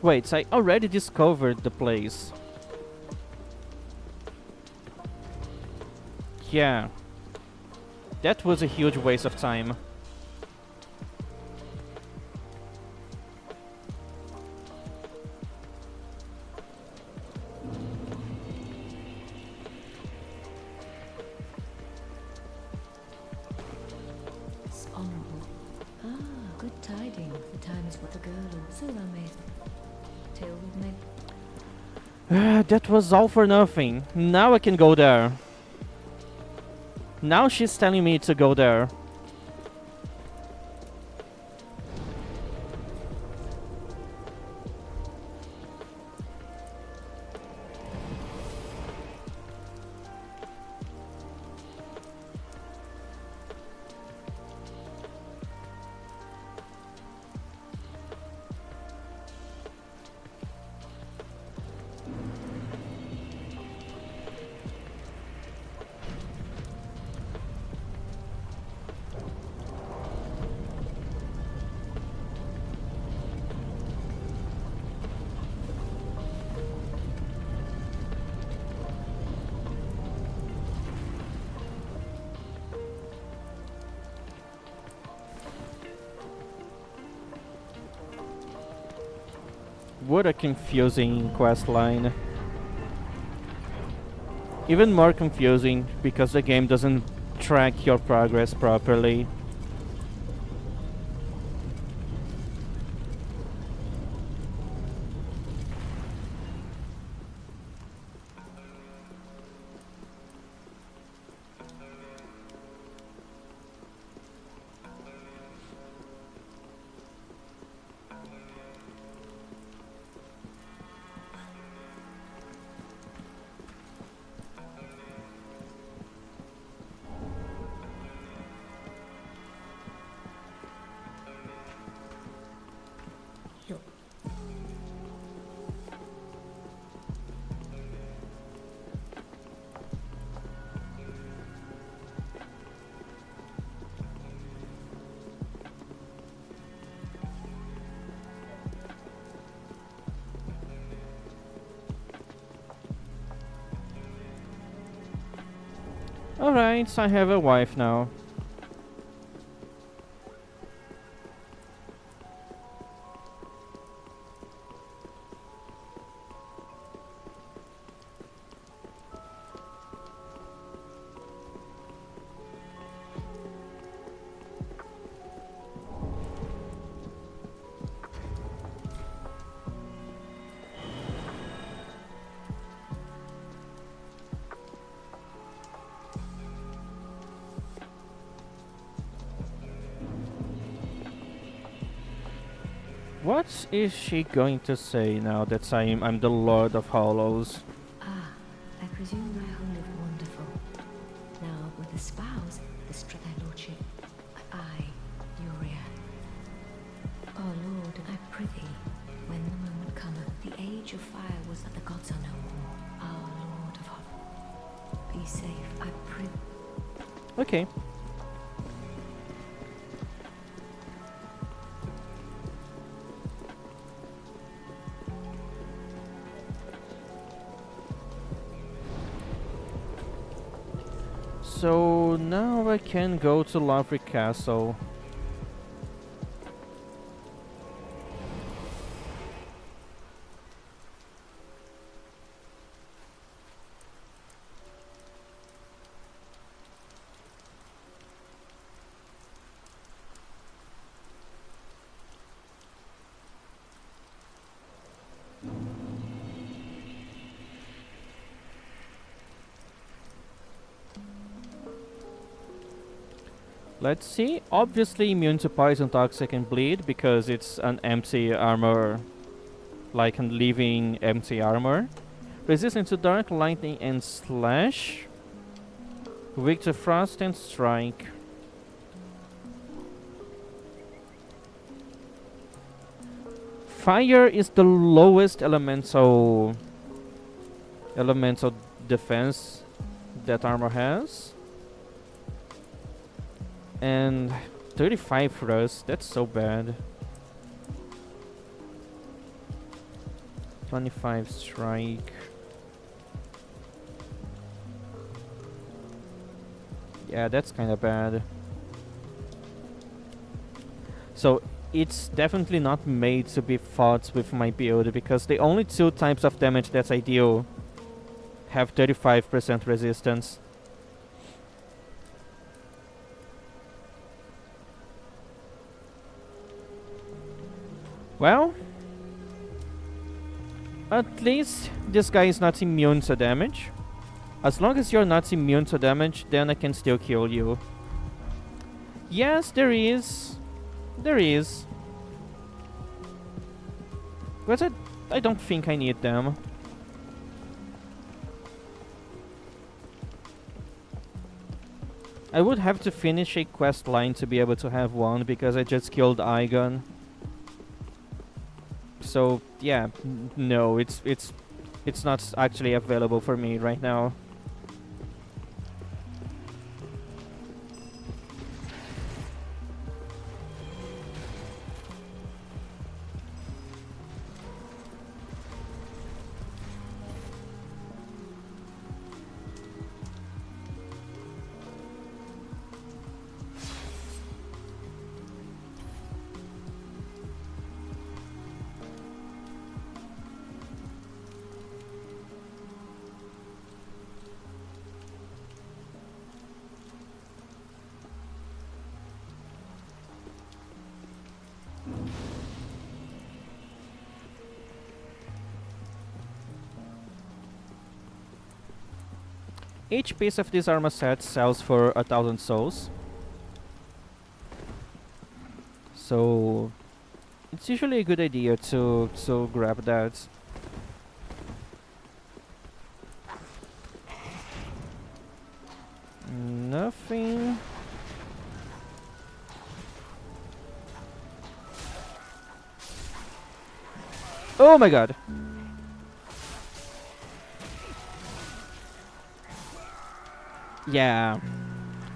Wait, I already discovered the place. Yeah. That was a huge waste of time. Honorable. Ah, good tidings. The time is what the girl or Silver made. Till we made. That was all for nothing. Now I can go there. Now she's telling me to go there. What a confusing quest line. Even more confusing because the game doesn't track your progress properly. Alright, I have a wife now. What is she going to say now that I'm the Lord of Hollows? Ah, I presume my home lived wonderful. Now, with the spouse, thy lordship, I, Uria. Oh Lord, I prithee, when the moment cometh, the age of fire was that the gods are no more. Our Lord of Hoth, be safe, I prithee. Okay. So now I can go to Lothric Castle. Let's see. Obviously immune to poison, toxic, and bleed because it's an empty armor, like a living empty armor. Resistant to dark, lightning, and slash. Weak to frost and strike. Fire is the lowest elemental defense that armor has. And 35 for us, that's so bad. 25 strike. Yeah, that's kinda bad. So it's definitely not made to be fought with my build because the only two types of damage that I deal have 35% resistance. Well, at least this guy is not immune to damage. As long as you're not immune to damage, then I can still kill you. Yes, there is. There is. But I don't think I need them. I would have to finish a quest line to be able to have one because I just killed Igon. So yeah, no, it's not actually available for me right now. Each piece of this armor set sells for 1,000 souls. So it's usually a good idea to grab that. Nothing. Oh my god. Yeah,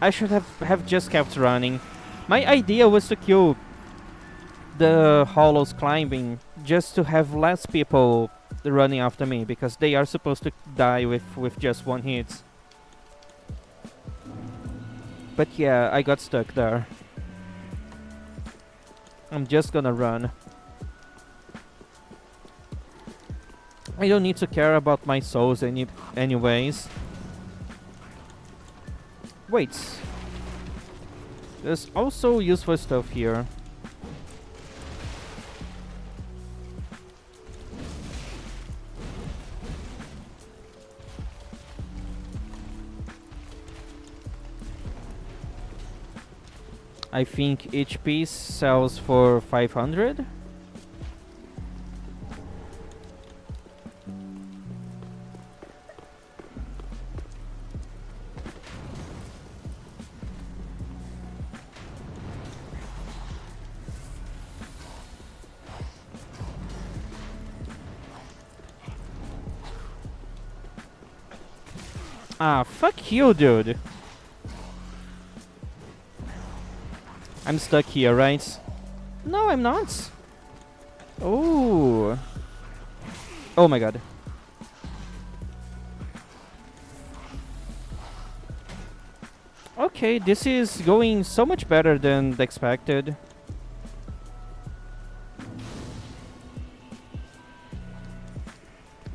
I should have just kept running. My idea was to kill the hollows climbing just to have less people running after me because they are supposed to die with just one hit. But yeah, I got stuck there. I'm just gonna run. I don't need to care about my souls anyways. Wait. There's also useful stuff here. I think each piece sells for 500. Ah, fuck you, dude. I'm stuck here, right? No, I'm not. Oh. Oh my god. Okay, this is going so much better than expected.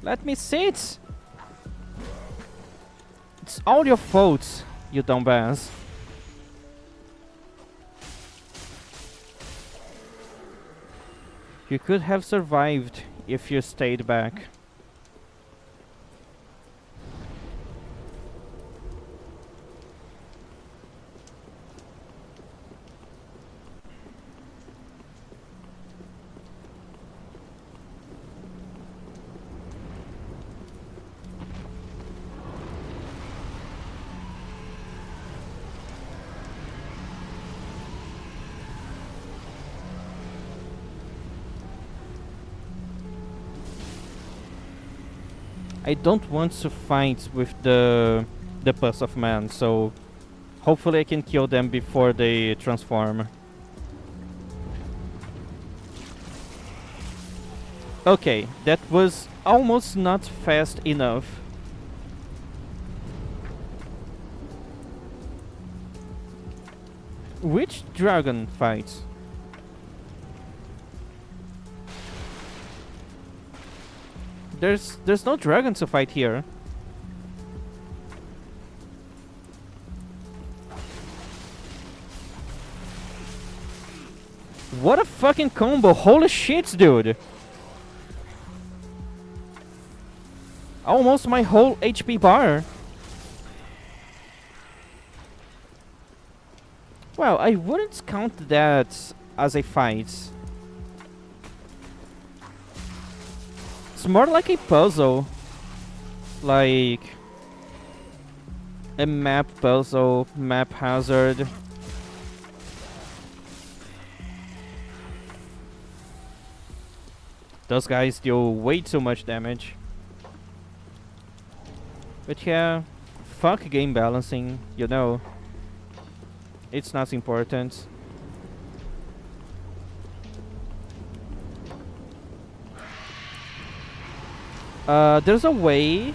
Let me sit. It's all your fault, you dumbass. You could have survived if you stayed back. I don't want to fight with the Pus of Man, so hopefully I can kill them before they transform. Okay, that was almost not fast enough. Which dragon fights? There's no dragon to fight here. What a fucking combo! Holy shit, dude! Almost my whole HP bar. Well, I wouldn't count that as a fight. It's more like a puzzle. Like a map puzzle, map hazard. Those guys deal way too much damage. But yeah, fuck game balancing, you know. It's not important. There's a way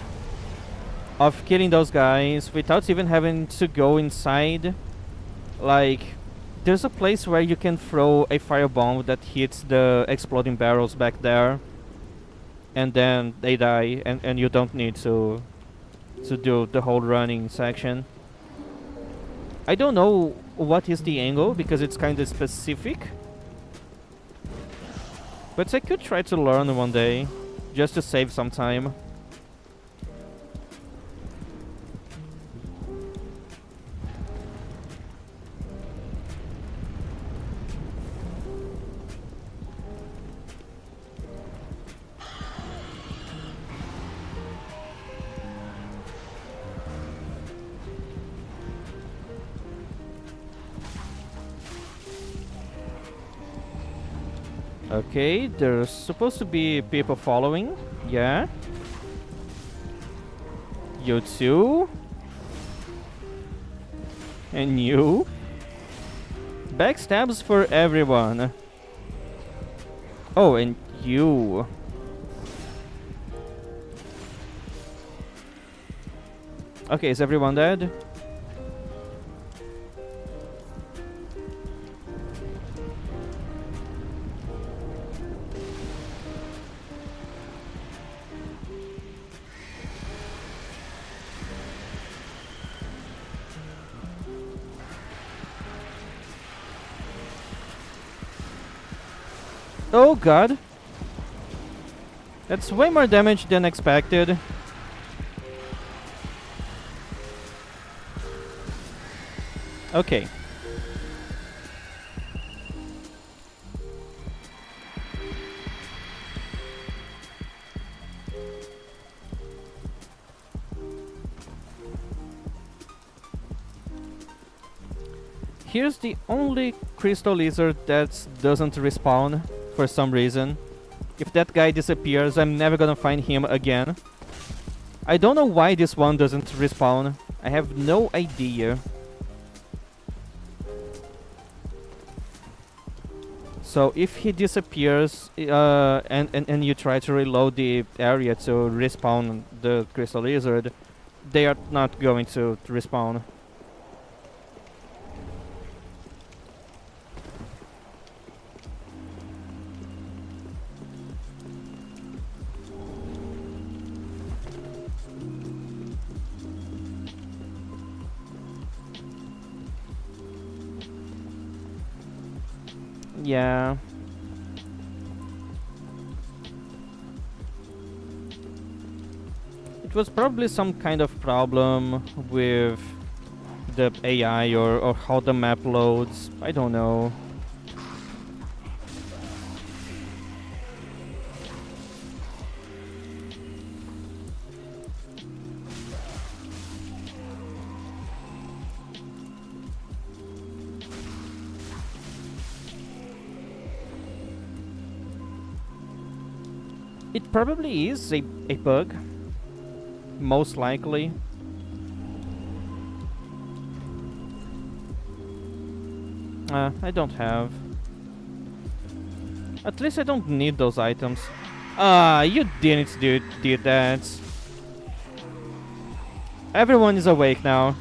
of killing those guys without even having to go inside. Like, there's a place where you can throw a firebomb that hits the exploding barrels back there, and then they die, and you don't need to do the whole running section. I don't know what is the angle because it's kind of specific, but I could try to learn one day just to save some time. Okay, there's supposed to be people following. Yeah. You too. And you. Backstabs for everyone. Oh, and you. Okay, is everyone dead? Oh god. That's way more damage than expected. Okay. Here's the only crystal lizard that doesn't respawn for some reason. If that guy disappears, I'm never gonna find him again. I don't know why this one doesn't respawn. I have no idea. So if he disappears and you try to reload the area to respawn the crystal lizard, they are not going to respawn. Yeah. It was probably some kind of problem with the AI or how the map loads. I don't know. It probably is a bug. most likely. I don't have. At least I don't need those items. You didn't do that. Everyone is awake now.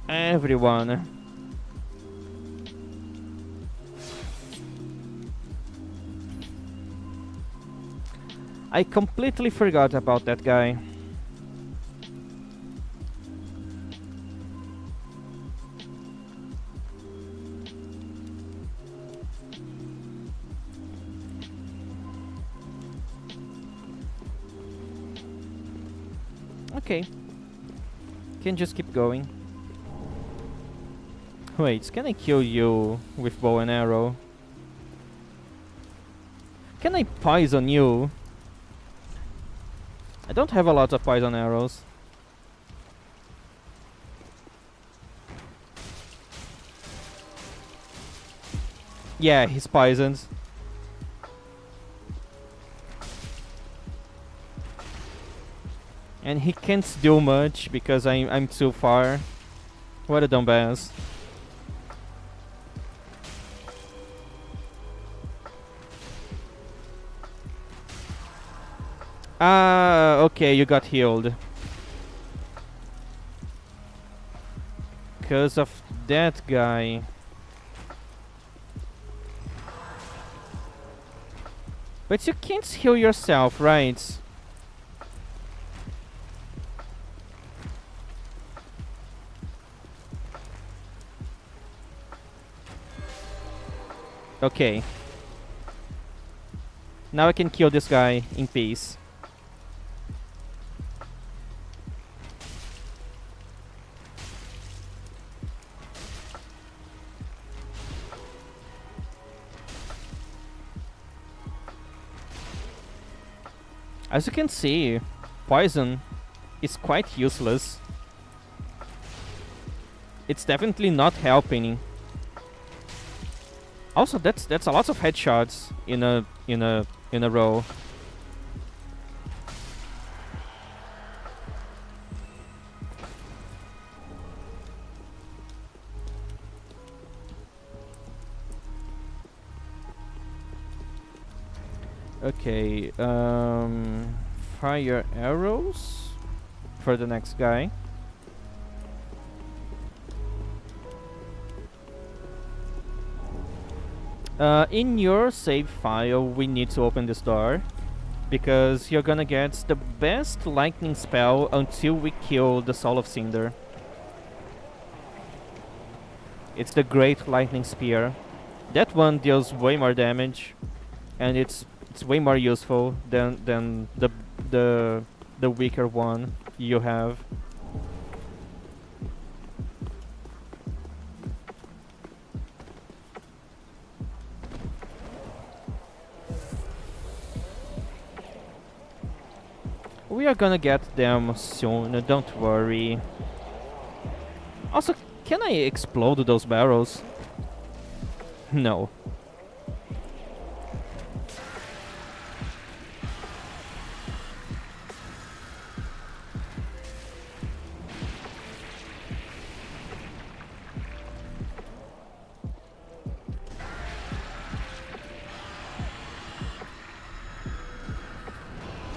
Everyone. I completely forgot about that guy. Okay. Can just keep going. Wait, can I kill you with bow and arrow? Can I poison you? I don't have a lot of poison arrows. Yeah, he's poisoned. And he can't do much because I'm too far. What a dumbass. Okay, you got healed. Because of that guy. But you can't heal yourself, right? Okay. Now I can kill this guy in peace. As you can see, poison is quite useless. It's definitely not helping. Also, that's a lot of headshots in a row. Okay, fire arrows for the next guy. In your save file, we need to open this door because you're gonna get the best lightning spell until we kill the Soul of Cinder. It's the Great Lightning Spear. That one deals way more damage, and it's way more useful than the weaker one you have. We are gonna get them soon, don't worry. Also, can I explode those barrels? No.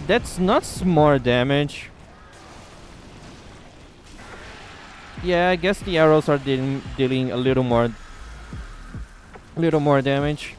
That's not more damage. Yeah, I guess the arrows are dealing a little more damage.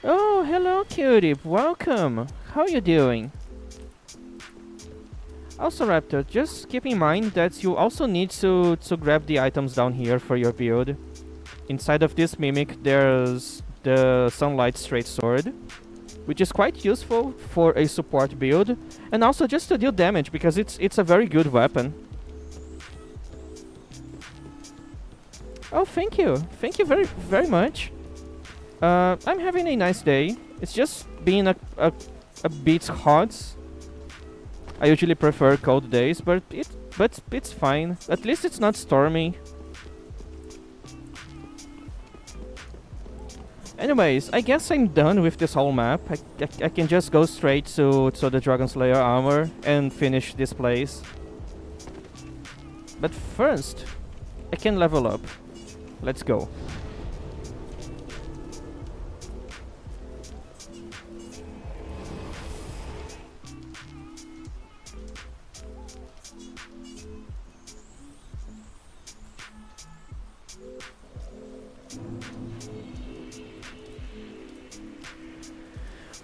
Oh, hello, cutie. Welcome. How are you doing? Also, Raptor, just keep in mind that you also need to grab the items down here for your build. Inside of this mimic, there's the Sunlight Straight Sword. which is quite useful for a support build, and also just to deal damage because it's a very good weapon. Oh, thank you very much. I'm having a nice day. It's just being a bit hot. I usually prefer cold days, but it's fine. At least it's not stormy. Anyways, I guess I'm done with this whole map. I can just go straight to the Dragon Slayer armor and finish this place. But first, I can level up. Let's go.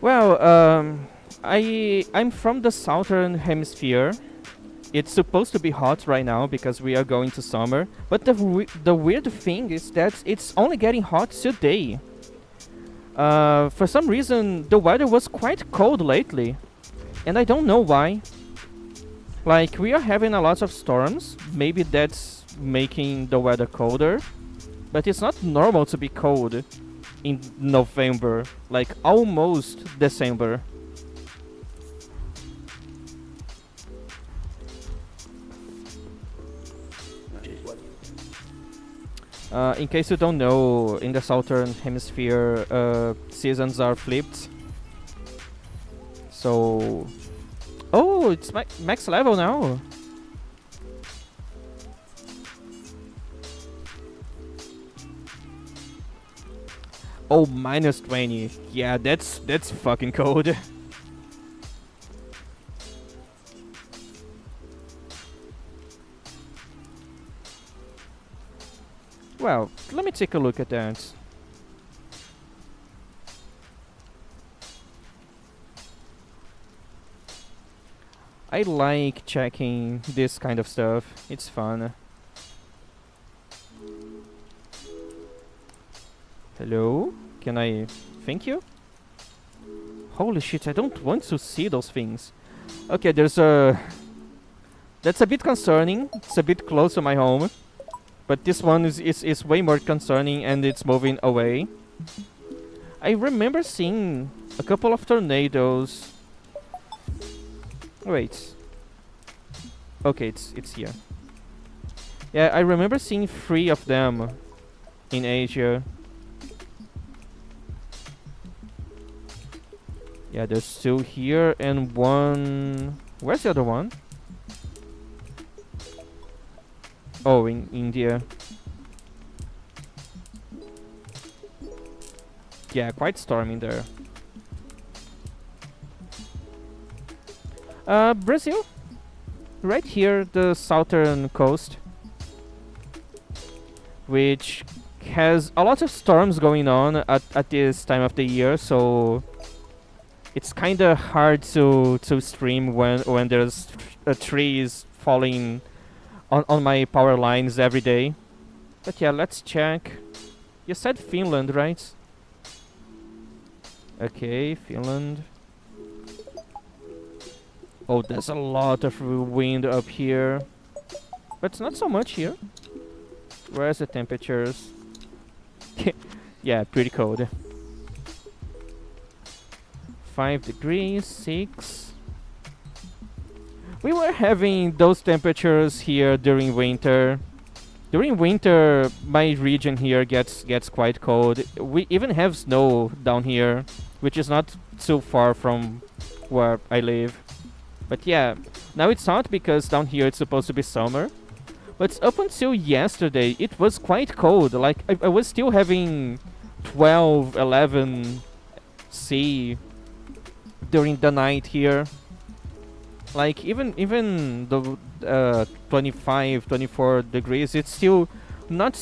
Well, I'm from the southern hemisphere. It's supposed to be hot right now because we are going to summer. But the weird thing is that it's only getting hot today. For some reason, the weather was quite cold lately, and I don't know why. Like, we are having a lot of storms. Maybe that's making the weather colder, but it's not normal to be cold in November, like almost December. In case you don't know, in the southern hemisphere, seasons are flipped. So, oh, it's max level now. Oh, minus 20. Yeah, that's fucking cold. Well, let me take a look at that. I like checking this kind of stuff. It's fun. Hello? Can I... Thank you? Holy shit, I don't want to see those things. Okay, there's a... That's a bit concerning. It's a bit close to my home. But this one is way more concerning, and it's moving away. I remember seeing a couple of tornadoes. Wait. Okay, it's here. Yeah, I remember seeing 3 of them in Asia. Yeah, there's 2 here and 1... Where's the other one? Oh, in India. Yeah, quite stormy there. Brazil. Right here, the southern coast. Which has a lot of storms going on at this time of the year, so... It's kinda hard to stream when there's trees falling on my power lines every day. But yeah, let's check. You said Finland, right? Okay, Finland. Oh, there's a lot of wind up here. But not so much here. Where's the temperatures? Yeah, pretty cold. 5 degrees, 6. We were having those temperatures here during winter. During winter, my region here gets quite cold. We even have snow down here, which is not too far from where I live. But yeah, now it's hot because down here it's supposed to be summer. But up until yesterday, it was quite cold. Like, I was still having 12, 11 C during the night here. Like, even the 25, 24 degrees, it's still not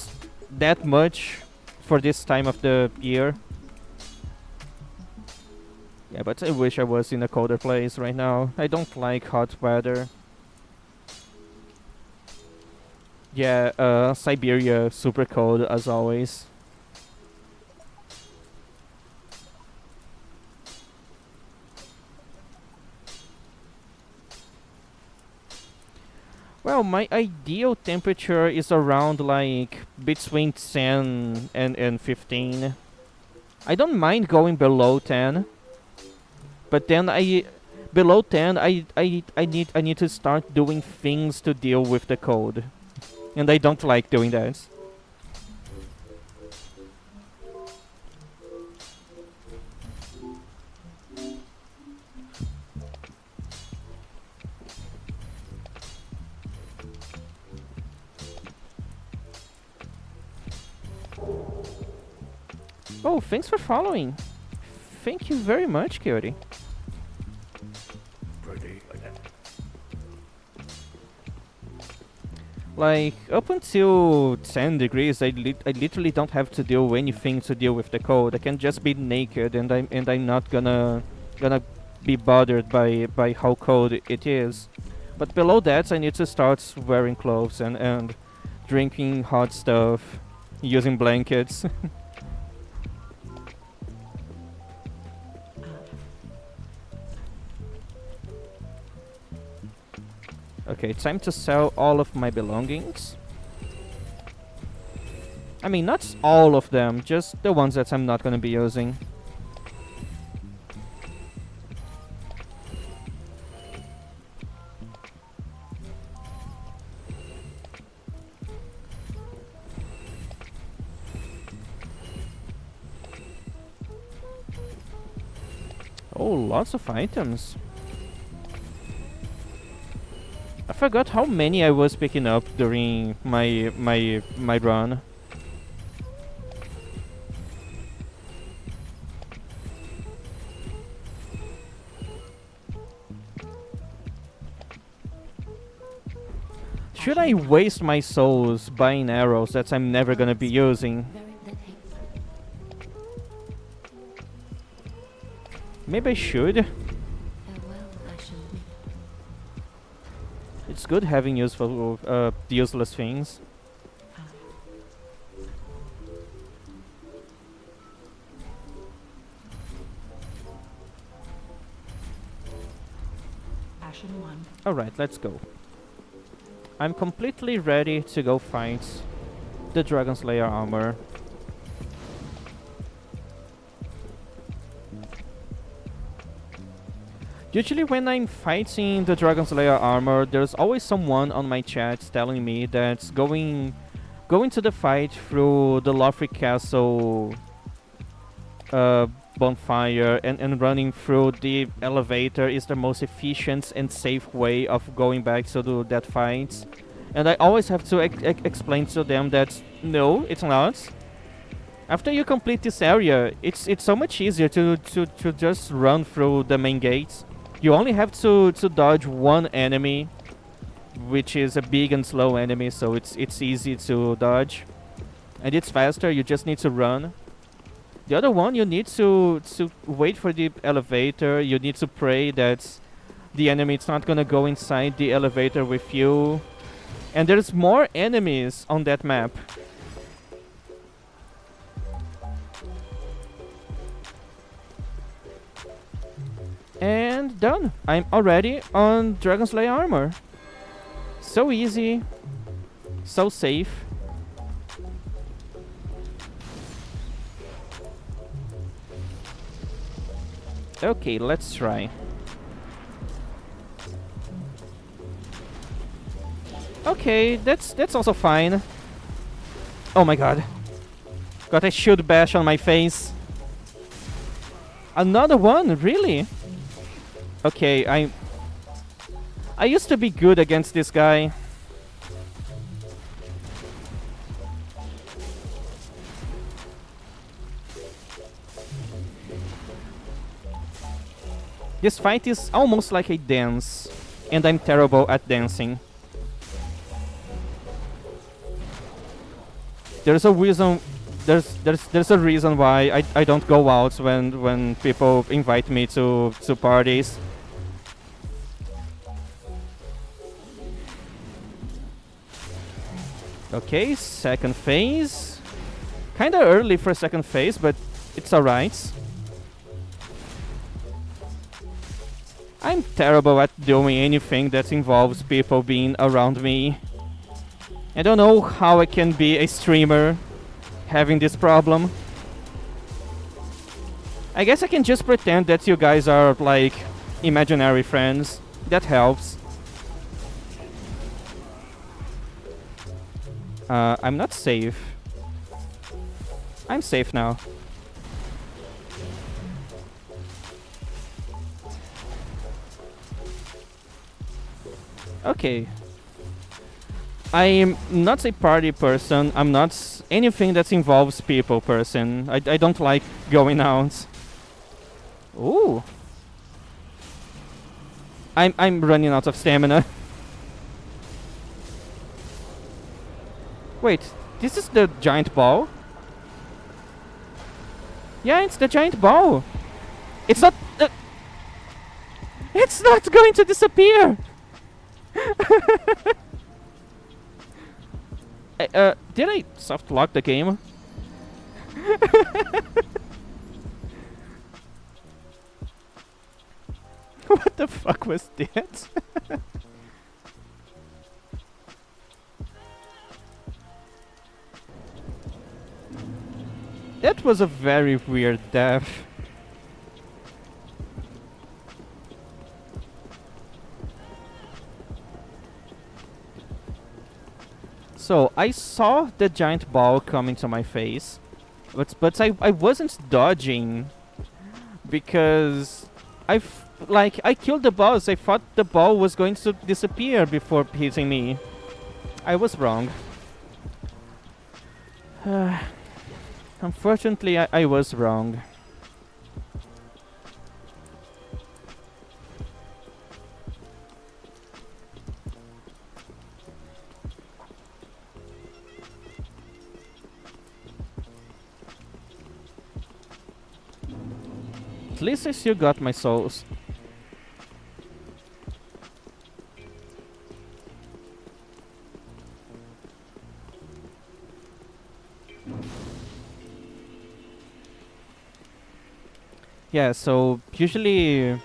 that much for this time of the year. Yeah, but I wish I was in a colder place right now. I don't like hot weather. Yeah, Siberia, super cold as always. Well, my ideal temperature is around like between 10 and 15. I don't mind going below 10, but then below 10 I need to start doing things to deal with the cold. And I don't like doing that. Oh, thanks for following. Thank you very much, Coyote. Pretty. Like, up until 10 degrees, I literally don't have to do anything to deal with the cold. I can just be naked, and I'm not gonna be bothered by how cold it is. But below that, I need to start wearing clothes and drinking hot stuff, using blankets. Okay, time to sell all of my belongings. I mean, not all of them, just the ones that I'm not gonna be using. Oh, lots of items. I forgot how many I was picking up during my run. Should I waste my souls buying arrows that I'm never gonna be using? Then take Maybe I should. farewell, Ashen Wind. It's good having useful, useless things. Ashen one. Alright, let's go. I'm completely ready to go fight the Dragon Slayer armor. Usually when I'm fighting the Dragon Slayer armor, there's always someone on my chat telling me that going to the fight through the Lothric Castle bonfire and running through the elevator is the most efficient and safe way of going back to that fight. And I always have to explain to them that no, it's not. After you complete this area, it's so much easier to just run through the main gates. You only have to dodge one enemy, which is a big and slow enemy, so it's easy to dodge. And it's faster, you just need to run. The other one, you need to wait for the elevator, you need to pray that the enemy is not gonna go inside the elevator with you. And there's more enemies on that map. And done. I'm already on Dragon Slayer armor. So easy. So safe. Okay, let's try. Okay, that's also fine. Oh my god. Got a shield bash on my face. Another one? Really? Okay, I used to be good against this guy. This fight is almost like a dance, and I'm terrible at dancing. There's a reason. There's a reason why I don't go out when people invite me to parties. Okay, second phase. Kinda early for second phase, but it's alright. I'm terrible at doing anything that involves people being around me. I don't know how I can be a streamer having this problem. I guess I can just pretend that you guys are like imaginary friends. That helps. I'm not safe. I'm safe now. Okay. I'm not a party person. I'm not anything that involves people person. I don't like going out. Ooh. I'm running out of stamina. Wait, this is the giant ball? Yeah, it's the giant ball. It's not. It's not going to disappear. Did I soft lock the game? What the fuck was that? That was a very weird death. So, I saw the giant ball coming to my face, but I wasn't dodging because I killed the boss. I thought the ball was going to disappear before hitting me. I was wrong. Unfortunately, I was wrong. At least I still got my souls. Yeah, so usually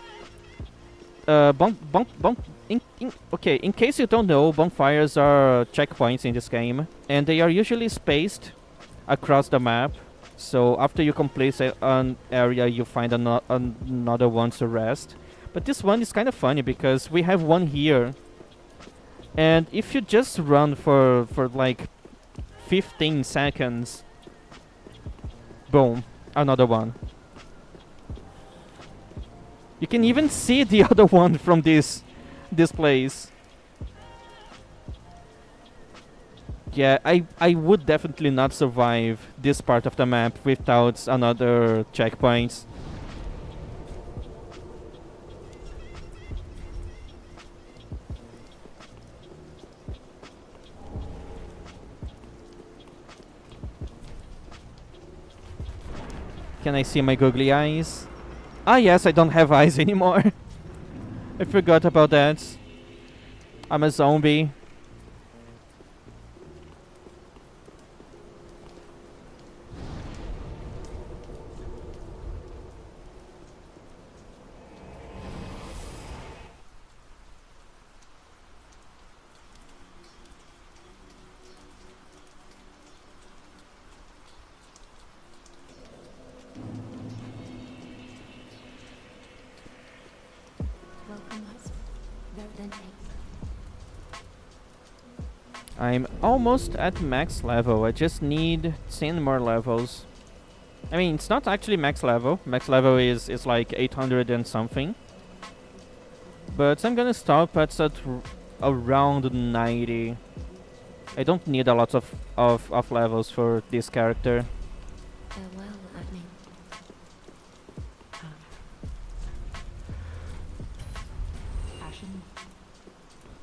okay, in case you don't know, bonfires are checkpoints in this game, and they are usually spaced across the map. So after you complete an area, you find another one to rest. But this one is kind of funny because we have one here, and if you just run for like 15 seconds, boom, another one. You can even see the other one from this place. Yeah, I would definitely not survive this part of the map without another checkpoint. Can I see my googly eyes? Ah yes, I don't have eyes anymore. I forgot about that. I'm a zombie. I'm almost at max level. I just need 10 more levels. I mean, it's not actually max level. Max level is like 800 and something. But I'm gonna stop at around 90. I don't need a lot of levels for this character. Farewell, Agni. Passion.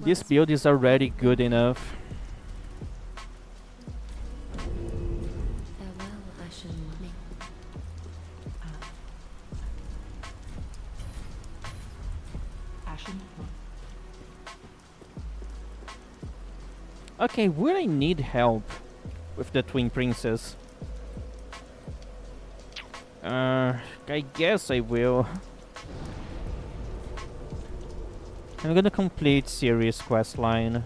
This build is already good enough. Farewell, Ashen Mummy. Passion. Okay, will I need help with the Twin Princess? I guess I will. I'm gonna complete Ciri's quest line.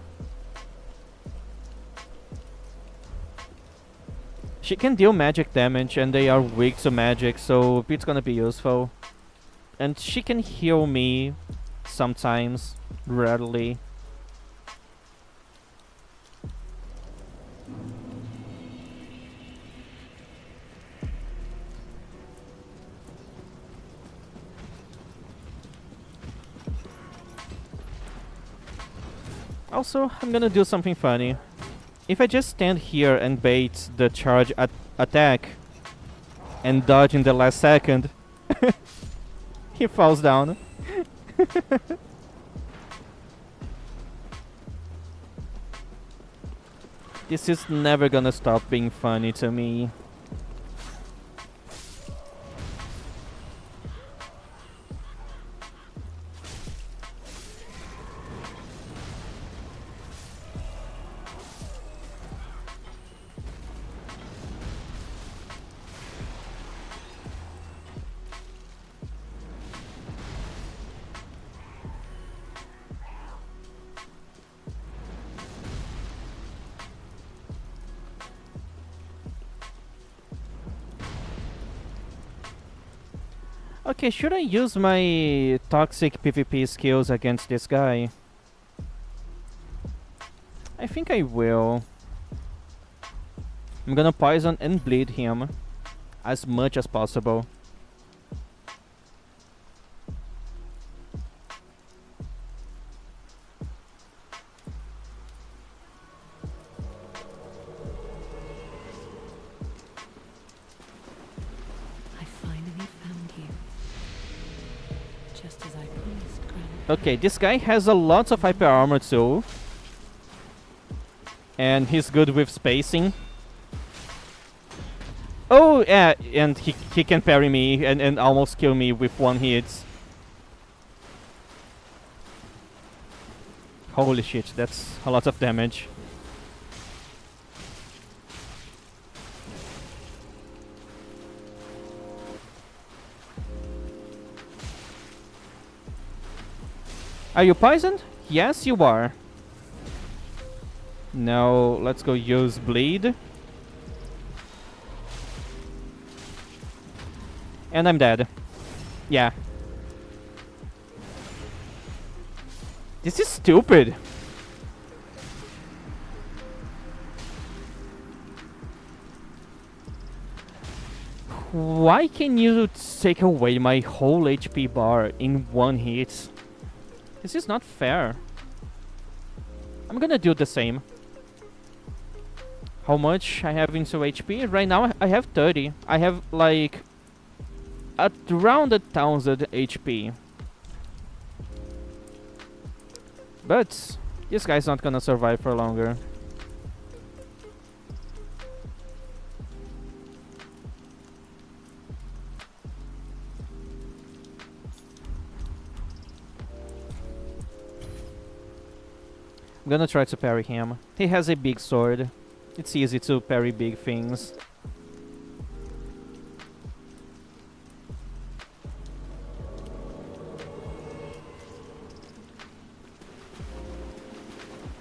She can deal magic damage and they are weak to magic, so it's gonna be useful. And she can heal me sometimes, rarely. Also, I'm gonna do something funny. If I just stand here and bait the charge attack and dodge in the last second, he falls down. This is never gonna stop being funny to me. Okay, should I use my toxic PvP skills against this guy? I think I will. I'm gonna poison and bleed him as much as possible. I finally found you. Just as I promised, Gran. Okay, this guy has a lot of hyper armor too. And he's good with spacing. Oh, yeah, and he can parry me and almost kill me with one hit. Holy shit, that's a lot of damage. Are you poisoned? Yes, you are. Now, let's go use bleed. And I'm dead. Yeah. This is stupid. Why can you take away my whole HP bar in one hit? This is not fair. I'm gonna do the same. How much I have into HP? Right now I have 30. I have like at around 1,000 HP. But this guy's not gonna survive for longer. I'm gonna try to parry him. He has a big sword. It's easy to parry big things.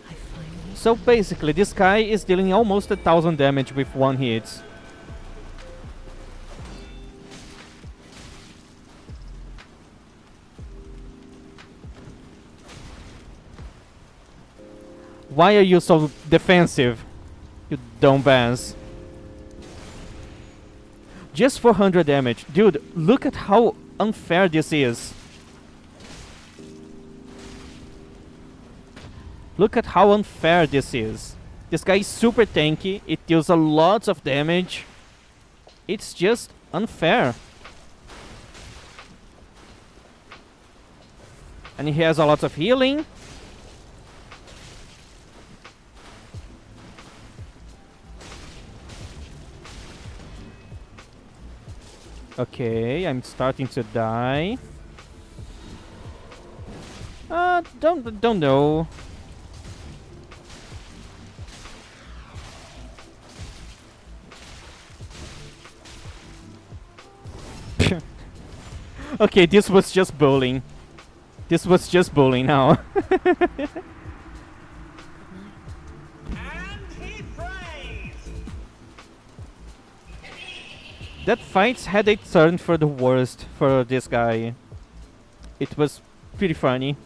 I finally. So basically, this guy is dealing almost 1,000 damage with one hit. Why are you so defensive, you dumbass? Just 400 damage. Dude, look at how unfair this is. Look at how unfair this is. This guy is super tanky. It deals a lot of damage. It's just unfair. And he has a lot of healing. Okay, I'm starting to die. Don't know. Okay, this was just bowling. This was just bullying now. And he prays. That fight had a turn for the worst for this guy. It was pretty funny.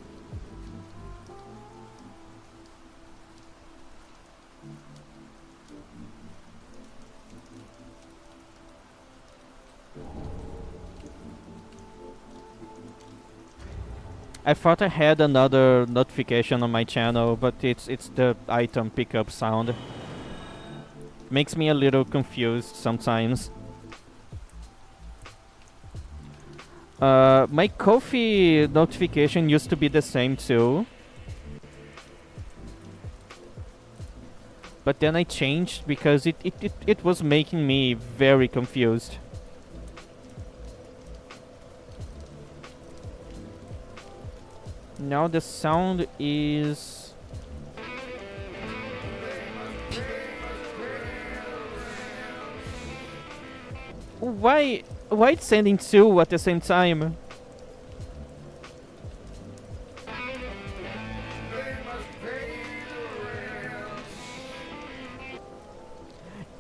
I thought I had another notification on my channel, but it's the item pickup sound. Makes me a little confused sometimes. My Ko-fi notification used to be the same too. But then I changed because it was making me very confused. Now the sound is... Why it's sending two at the same time?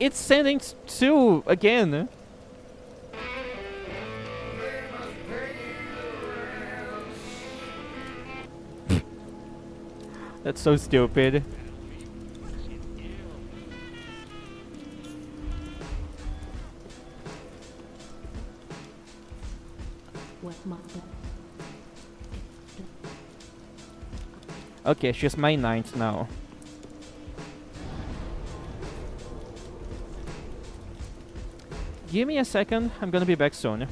It's sending two again. That's so stupid. Okay, she's my ninth now. Give me a second, I'm gonna be back soon.